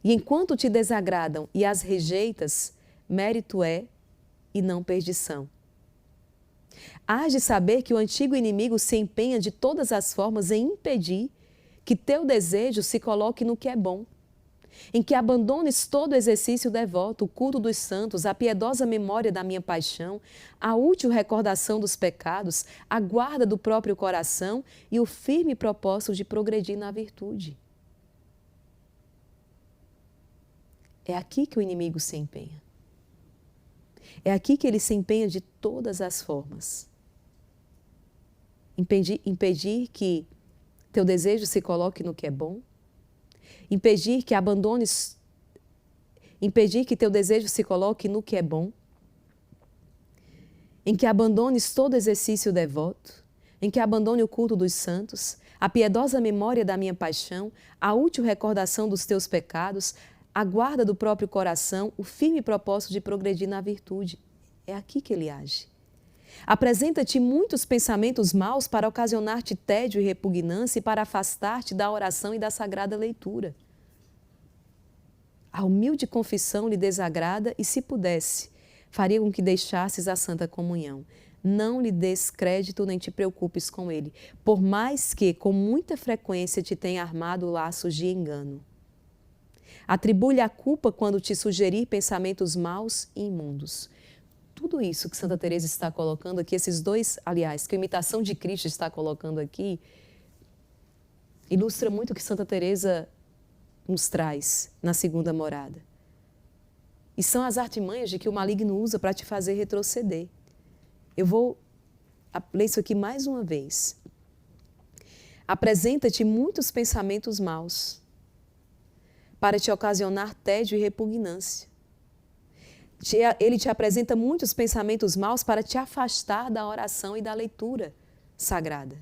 E enquanto te desagradam e as rejeitas, mérito é e não perdição. Hás de saber que o antigo inimigo se empenha de todas as formas em impedir que teu desejo se coloque no que é bom, em que abandones todo o exercício devoto, o culto dos santos, a piedosa memória da minha paixão, a útil recordação dos pecados, a guarda do próprio coração e o firme propósito de progredir na virtude. É aqui que o inimigo se empenha. É aqui que ele se empenha de todas as formas. Impedir que teu desejo se coloque no que é bom, impedir que teu desejo se coloque no que é bom, em que abandones todo exercício devoto, em que abandone o culto dos santos, a piedosa memória da minha paixão, a útil recordação dos teus pecados, a guarda do próprio coração, o firme propósito de progredir na virtude. É aqui que ele age. Apresenta-te muitos pensamentos maus para ocasionar-te tédio e repugnância e para afastar-te da oração e da sagrada leitura. A humilde confissão lhe desagrada e, se pudesse, faria com que deixasses a santa comunhão. Não lhe des crédito nem te preocupes com ele, por mais que, com muita frequência, te tenha armado laços de engano. Atribui-lhe a culpa quando te sugerir pensamentos maus e imundos. Tudo isso que Santa Teresa está colocando aqui, esses dois, aliás, que a imitação de Cristo está colocando aqui, ilustra muito o que Santa Teresa nos traz na segunda morada. E são as artimanhas de que o maligno usa para te fazer retroceder. Eu vou ler isso aqui mais uma vez. Apresenta-te muitos pensamentos maus para te ocasionar tédio e repugnância. Ele te apresenta muitos pensamentos maus para te afastar da oração e da leitura sagrada.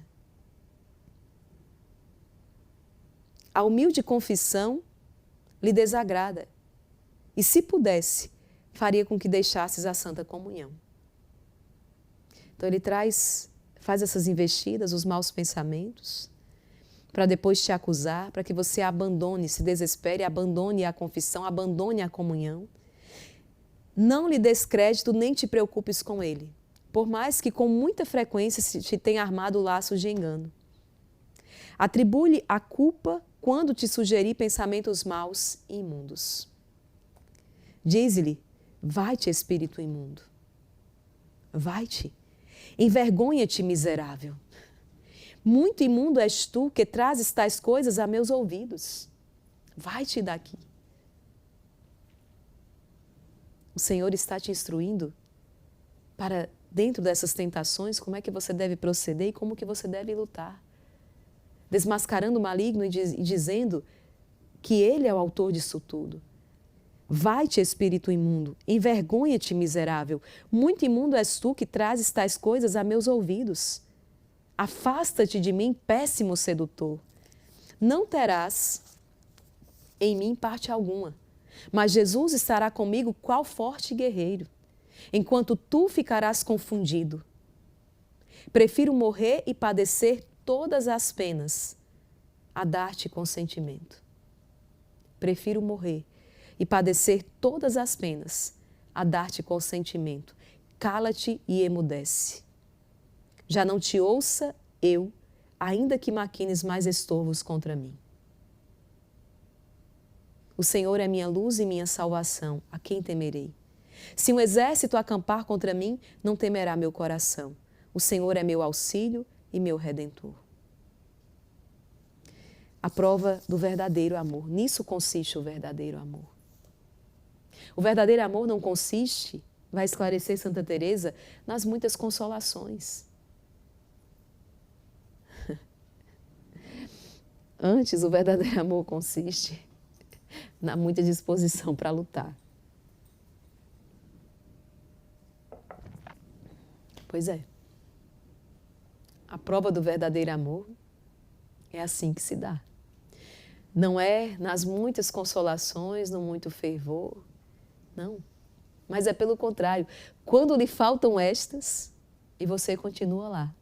A humilde confissão lhe desagrada e, se pudesse, faria com que deixasses a Santa Comunhão. Então ele faz essas investidas, os maus pensamentos, para depois te acusar, para que você abandone, se desespere, abandone a confissão, abandone a comunhão. Não lhe des crédito nem te preocupes com ele, por mais que com muita frequência te tenha armado laços de engano. Atribui-lhe a culpa quando te sugerir pensamentos maus e imundos. Diz-lhe, vai-te, espírito imundo. Vai-te, envergonha-te, miserável. Muito imundo és tu que trazes tais coisas a meus ouvidos. Vai-te daqui. O Senhor está te instruindo para, dentro dessas tentações, como é que você deve proceder e como que você deve lutar. Desmascarando o maligno e dizendo que ele é o autor disso tudo. Vai-te, espírito imundo, envergonha-te, miserável. Muito imundo és tu que trazes tais coisas a meus ouvidos. Afasta-te de mim, péssimo sedutor. Não terás em mim parte alguma, mas Jesus estará comigo qual forte guerreiro, enquanto tu ficarás confundido. Prefiro morrer e padecer todas as penas a dar-te consentimento. Prefiro morrer e padecer todas as penas a dar-te consentimento. Cala-te e emudece. Já não te ouça eu, ainda que maquines mais estorvos contra mim. O Senhor é minha luz e minha salvação. A quem temerei? Se um exército acampar contra mim, não temerá meu coração. O Senhor é meu auxílio e meu redentor. A prova do verdadeiro amor. Nisso consiste o verdadeiro amor. O verdadeiro amor não consiste, vai esclarecer Santa Teresa, nas muitas consolações. Antes, o verdadeiro amor consiste na muita disposição para lutar. Pois é. A prova do verdadeiro amor é assim que se dá. Não é nas muitas consolações, no muito fervor, não. Mas é pelo contrário, quando lhe faltam estas, e você continua lá.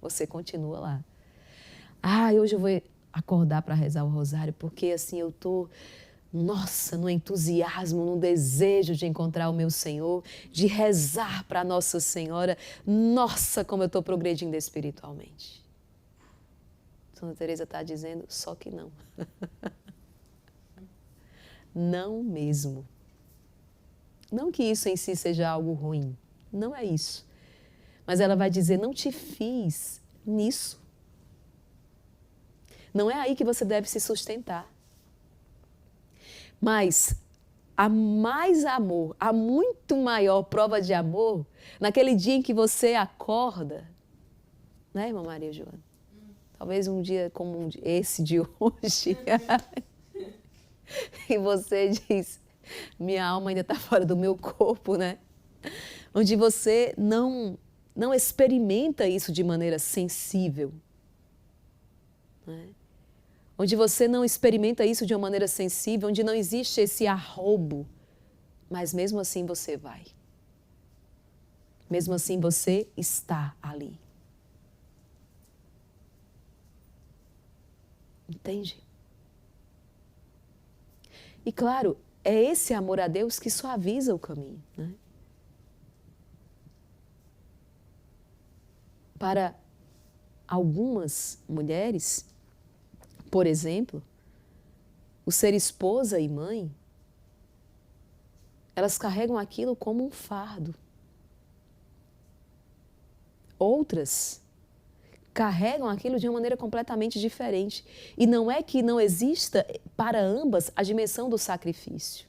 Você continua lá. Hoje eu vou acordar para rezar o rosário, porque assim eu estou, no entusiasmo, no desejo de encontrar o meu Senhor, de rezar para Nossa Senhora. Nossa, como eu estou progredindo espiritualmente. Santa Teresa está dizendo, só que não. Não mesmo. Não que isso em si seja algo ruim. Não é isso. Mas ela vai dizer, não te fiz nisso. Não é aí que você deve se sustentar. Mas há mais amor, há muito maior prova de amor naquele dia em que você acorda, né, irmã Maria Joana? Talvez um dia como esse de hoje. E você diz, minha alma ainda está fora do meu corpo, né? Onde você não experimenta isso de maneira sensível. Né? Onde você não experimenta isso de uma maneira sensível, onde não existe esse arroubo, mas mesmo assim você vai. Mesmo assim você está ali. Entende? E claro, é esse amor a Deus que suaviza o caminho, né? Para algumas mulheres, por exemplo, o ser esposa e mãe, elas carregam aquilo como um fardo. Outras carregam aquilo de uma maneira completamente diferente. E não é que não exista para ambas a dimensão do sacrifício.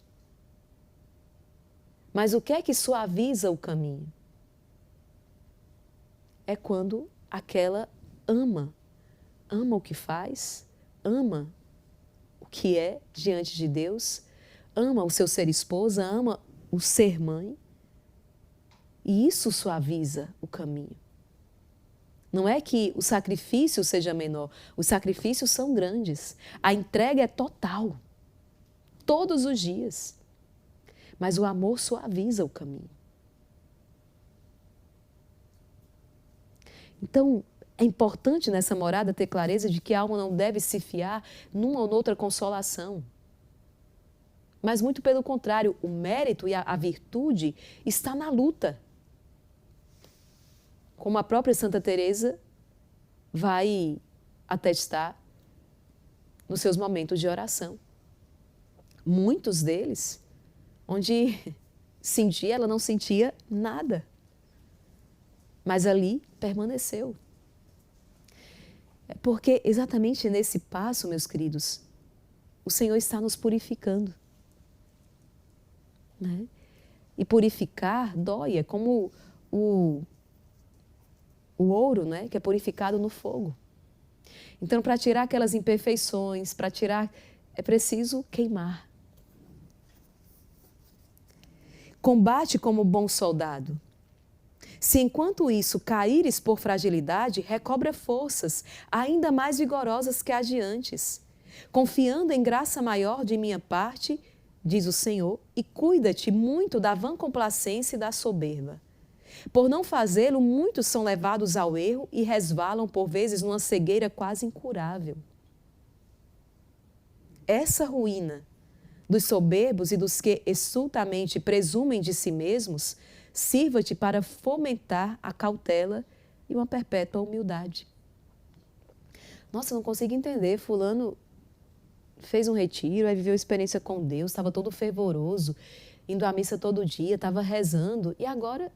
Mas o que é que suaviza o caminho? É quando aquela ama o que faz, ama o que é diante de Deus, ama o seu ser esposa, ama o ser mãe, e isso suaviza o caminho. Não é que o sacrifício seja menor, os sacrifícios são grandes, a entrega é total, todos os dias, mas o amor suaviza o caminho. Então, é importante nessa morada ter clareza de que a alma não deve se fiar numa ou noutra consolação. Mas muito pelo contrário, o mérito e a virtude está na luta. Como a própria Santa Teresa vai atestar nos seus momentos de oração. Muitos deles, onde ela não sentia nada. Mas ali permaneceu. É porque exatamente nesse passo, meus queridos, o Senhor está nos purificando. Né? E purificar dói, é como o ouro, né, que é purificado no fogo. Então, para tirar aquelas imperfeições, é preciso queimar. Combate como bom soldado. Se enquanto isso caíres por fragilidade, recobra forças ainda mais vigorosas que as de antes, confiando em graça maior de minha parte, diz o Senhor, e cuida-te muito da vã complacência e da soberba. Por não fazê-lo, muitos são levados ao erro e resvalam por vezes numa cegueira quase incurável. Essa ruína dos soberbos e dos que estultamente presumem de si mesmos sirva-te para fomentar a cautela e uma perpétua humildade. Nossa, não consigo entender, fulano fez um retiro, aí viveu experiência com Deus, estava todo fervoroso, indo à missa todo dia, estava rezando, e agora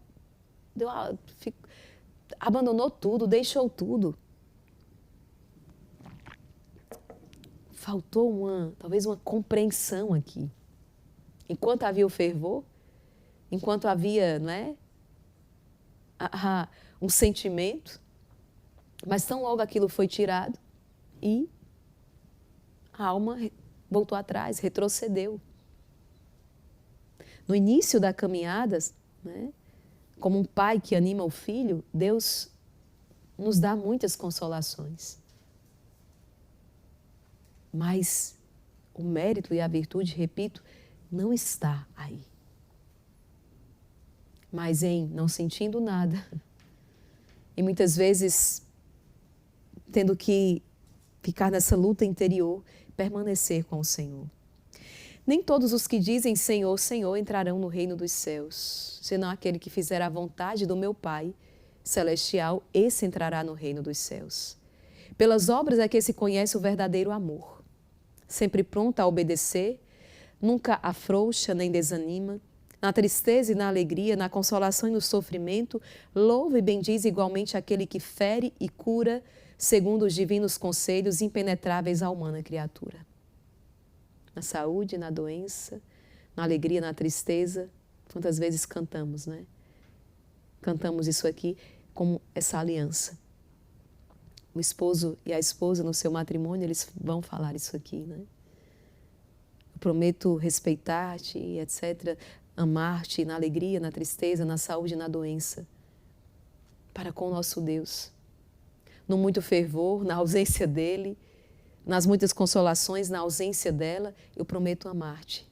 abandonou tudo, deixou tudo. Faltou talvez uma compreensão aqui. Enquanto havia o fervor, enquanto havia, não é, um sentimento, mas tão logo aquilo foi tirado e a alma voltou atrás, retrocedeu. No início da caminhada, né, como um pai que anima o filho, Deus nos dá muitas consolações. Mas o mérito e a virtude, repito, não está aí. Mas em não sentindo nada, e muitas vezes tendo que ficar nessa luta interior, permanecer com o Senhor. Nem todos os que dizem Senhor, Senhor entrarão no reino dos céus, senão aquele que fizer a vontade do meu Pai celestial, esse entrará no reino dos céus. Pelas obras é que se conhece o verdadeiro amor. Sempre pronto a obedecer, nunca afrouxa nem desanima, na tristeza e na alegria, na consolação e no sofrimento, louva e bendiz igualmente aquele que fere e cura, segundo os divinos conselhos impenetráveis à humana criatura. Na saúde, na doença, na alegria, na tristeza, quantas vezes cantamos, né? Cantamos isso aqui como essa aliança. O esposo e a esposa no seu matrimônio, eles vão falar isso aqui, né? Eu prometo respeitar-te, etc., amar-te na alegria, na tristeza, na saúde e na doença, para com o nosso Deus. No muito fervor, na ausência dele, nas muitas consolações, na ausência dela, eu prometo amar-te,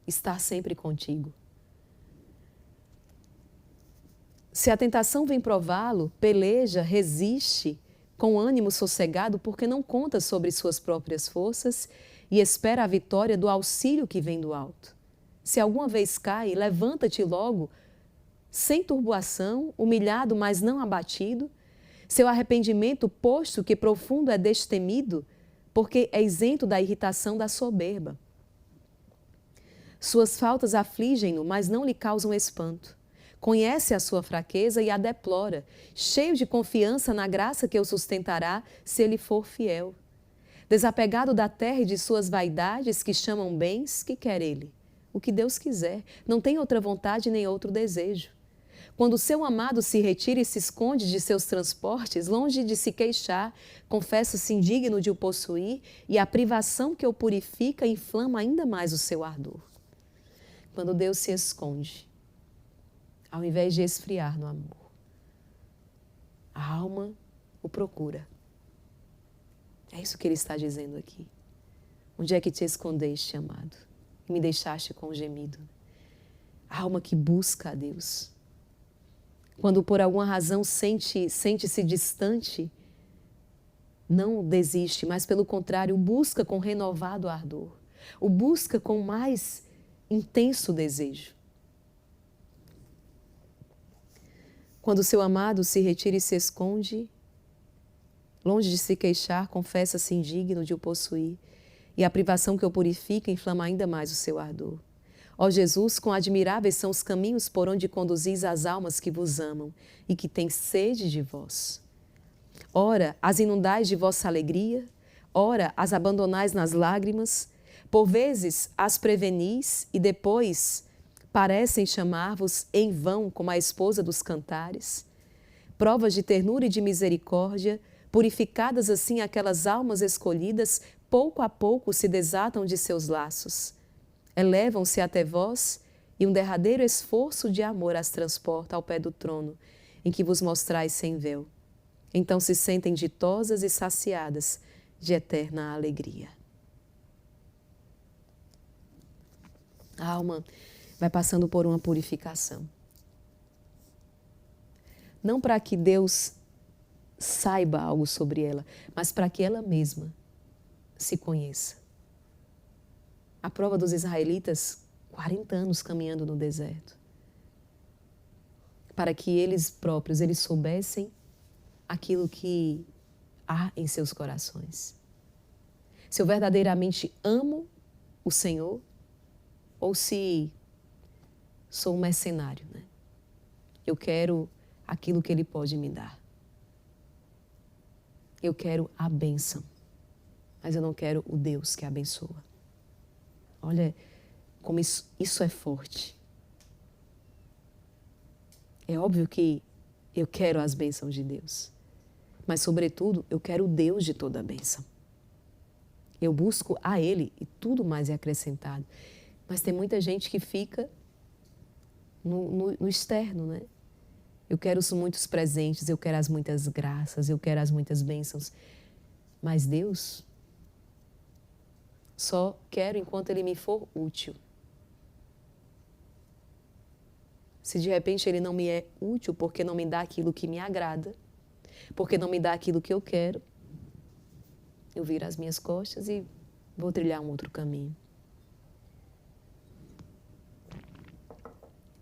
estar sempre contigo. Se a tentação vem prová-lo, peleja, resiste, com ânimo sossegado, porque não conta sobre suas próprias forças e espera a vitória do auxílio que vem do alto. Se alguma vez cai, levanta-te logo, sem turbação, humilhado, mas não abatido. Seu arrependimento, posto que profundo é destemido, porque é isento da irritação da soberba. Suas faltas afligem-no, mas não lhe causam espanto. Conhece a sua fraqueza e a deplora, cheio de confiança na graça que o sustentará se ele for fiel. Desapegado da terra e de suas vaidades que chamam bens, que quer ele? O que Deus quiser, não tem outra vontade nem outro desejo. Quando o seu amado se retira e se esconde de seus transportes, longe de se queixar, confessa-se indigno de o possuir e a privação que o purifica inflama ainda mais o seu ardor. Quando Deus se esconde, ao invés de esfriar no amor, a alma o procura. É isso que ele está dizendo aqui. Onde é que te escondeste, amado? E me deixaste com gemido. A alma que busca a Deus. Quando por alguma razão sente-se distante, não desiste, mas pelo contrário, o busca com renovado ardor. O busca com mais intenso desejo. Quando seu amado se retira e se esconde, longe de se queixar, confessa-se indigno de o possuir, e a privação que o purifica inflama ainda mais o seu ardor. Ó Jesus, quão admiráveis são os caminhos por onde conduzis as almas que vos amam e que têm sede de vós. Ora, as inundais de vossa alegria, ora, as abandonais nas lágrimas, por vezes as prevenis e depois parecem chamar-vos em vão como a esposa dos cantares. Provas de ternura e de misericórdia, purificadas assim aquelas almas escolhidas, pouco a pouco se desatam de seus laços. Elevam-se até vós e um derradeiro esforço de amor as transporta ao pé do trono, em que vos mostrais sem véu. Então se sentem ditosas e saciadas de eterna alegria. A alma vai passando por uma purificação. Não para que Deus saiba algo sobre ela, mas para que ela mesma se conheça. A prova dos israelitas, 40 anos caminhando no deserto, para que eles próprios, eles soubessem aquilo que há em seus corações. Se eu verdadeiramente amo o Senhor ou se sou um mercenário, né? Eu quero aquilo que Ele pode me dar. Eu quero a bênção, mas eu não quero o Deus que abençoa. Olha como isso é forte. É óbvio que eu quero as bênçãos de Deus, mas, sobretudo, eu quero o Deus de toda a bênção. Eu busco a Ele e tudo mais é acrescentado. Mas tem muita gente que fica no externo, né? Eu quero os muitos presentes, eu quero as muitas graças, eu quero as muitas bênçãos. Mas Deus, só quero enquanto Ele me for útil. Se de repente Ele não me é útil porque não me dá aquilo que me agrada, porque não me dá aquilo que eu quero, eu viro as minhas costas e vou trilhar um outro caminho.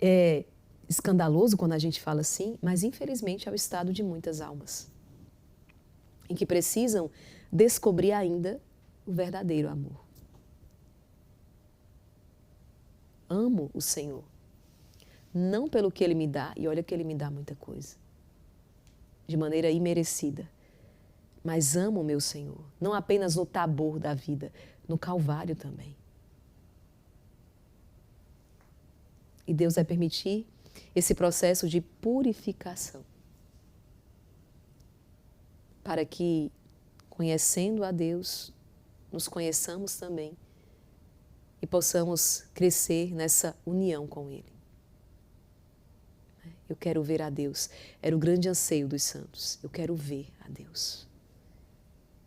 É escandaloso quando a gente fala assim, mas infelizmente é o estado de muitas almas, em que precisam descobrir ainda o verdadeiro amor. Amo o Senhor, não pelo que Ele me dá, e olha que Ele me dá muita coisa, de maneira imerecida, mas amo o meu Senhor, não apenas no Tabor da vida, no Calvário também. E Deus vai permitir esse processo de purificação, para que, conhecendo a Deus, nos conheçamos também e possamos crescer nessa união com Ele. Eu quero ver a Deus. Era o grande anseio dos santos. Eu quero ver a Deus.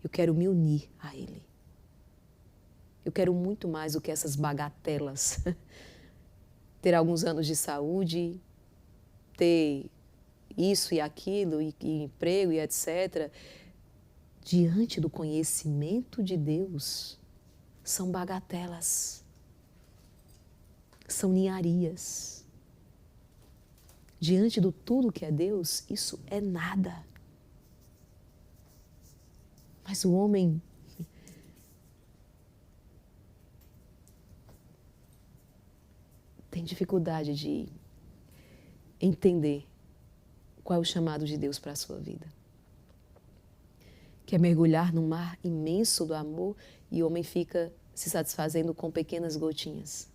Eu quero me unir a Ele. Eu quero muito mais do que essas bagatelas. Ter alguns anos de saúde, ter isso e aquilo, e emprego e etc. Diante do conhecimento de Deus, são bagatelas. São ninharias. Diante do tudo que é Deus, isso é nada. Mas o homem tem dificuldade de entender qual é o chamado de Deus para a sua vida. Quer mergulhar num mar imenso do amor e o homem fica se satisfazendo com pequenas gotinhas.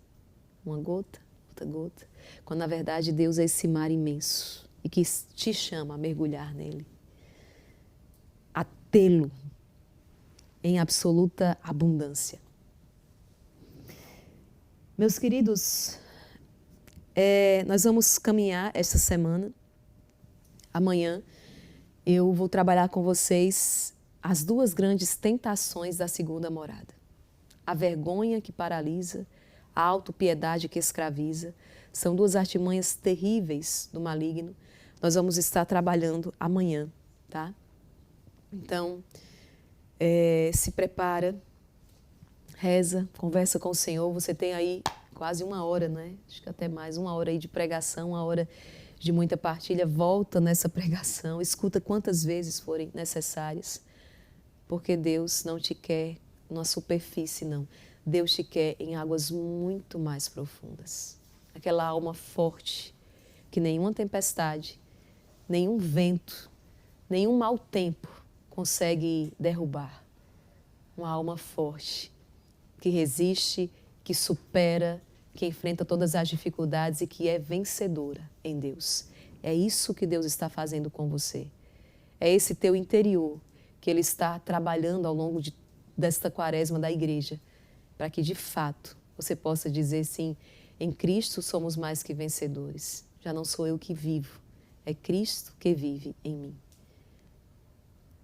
Uma gota, outra gota. Quando na verdade Deus é esse mar imenso e que te chama a mergulhar nele. A tê-lo em absoluta abundância. Meus queridos, nós vamos caminhar esta semana. Amanhã eu vou trabalhar com vocês as duas grandes tentações da segunda morada. A vergonha que paralisa, a autopiedade que escraviza. São duas artimanhas terríveis do maligno. Nós vamos estar trabalhando amanhã, tá? Então, se prepara, reza, conversa com o Senhor. Você tem aí quase 1 hora, né? Acho que até mais, 1 hora aí de pregação, 1 hora de muita partilha. Volta nessa pregação, escuta quantas vezes forem necessárias, porque Deus não te quer numa superfície, não. Deus te quer em águas muito mais profundas. Aquela alma forte que nenhuma tempestade, nenhum vento, nenhum mau tempo consegue derrubar. Uma alma forte que resiste, que supera, que enfrenta todas as dificuldades e que é vencedora em Deus. É isso que Deus está fazendo com você. É esse teu interior que Ele está trabalhando ao longo desta quaresma da igreja, para que de fato você possa dizer sim, em Cristo somos mais que vencedores. Já não sou eu que vivo, é Cristo que vive em mim.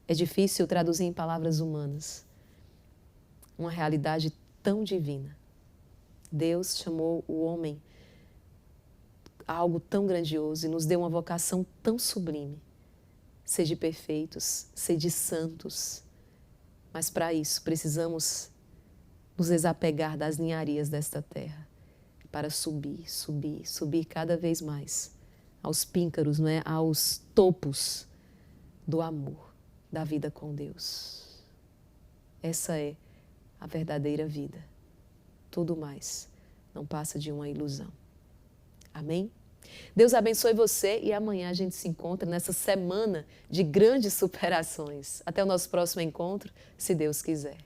É difícil traduzir em palavras humanas uma realidade tão divina. Deus chamou o homem a algo tão grandioso e nos deu uma vocação tão sublime. Sede perfeitos, sede santos. Mas para isso precisamos nos desapegar das ninharias desta terra para subir, subir, subir cada vez mais aos píncaros, não é? Aos topos do amor, da vida com Deus. Essa é a verdadeira vida. Tudo mais não passa de uma ilusão. Amém? Deus abençoe você e amanhã a gente se encontra nessa semana de grandes superações. Até o nosso próximo encontro, se Deus quiser.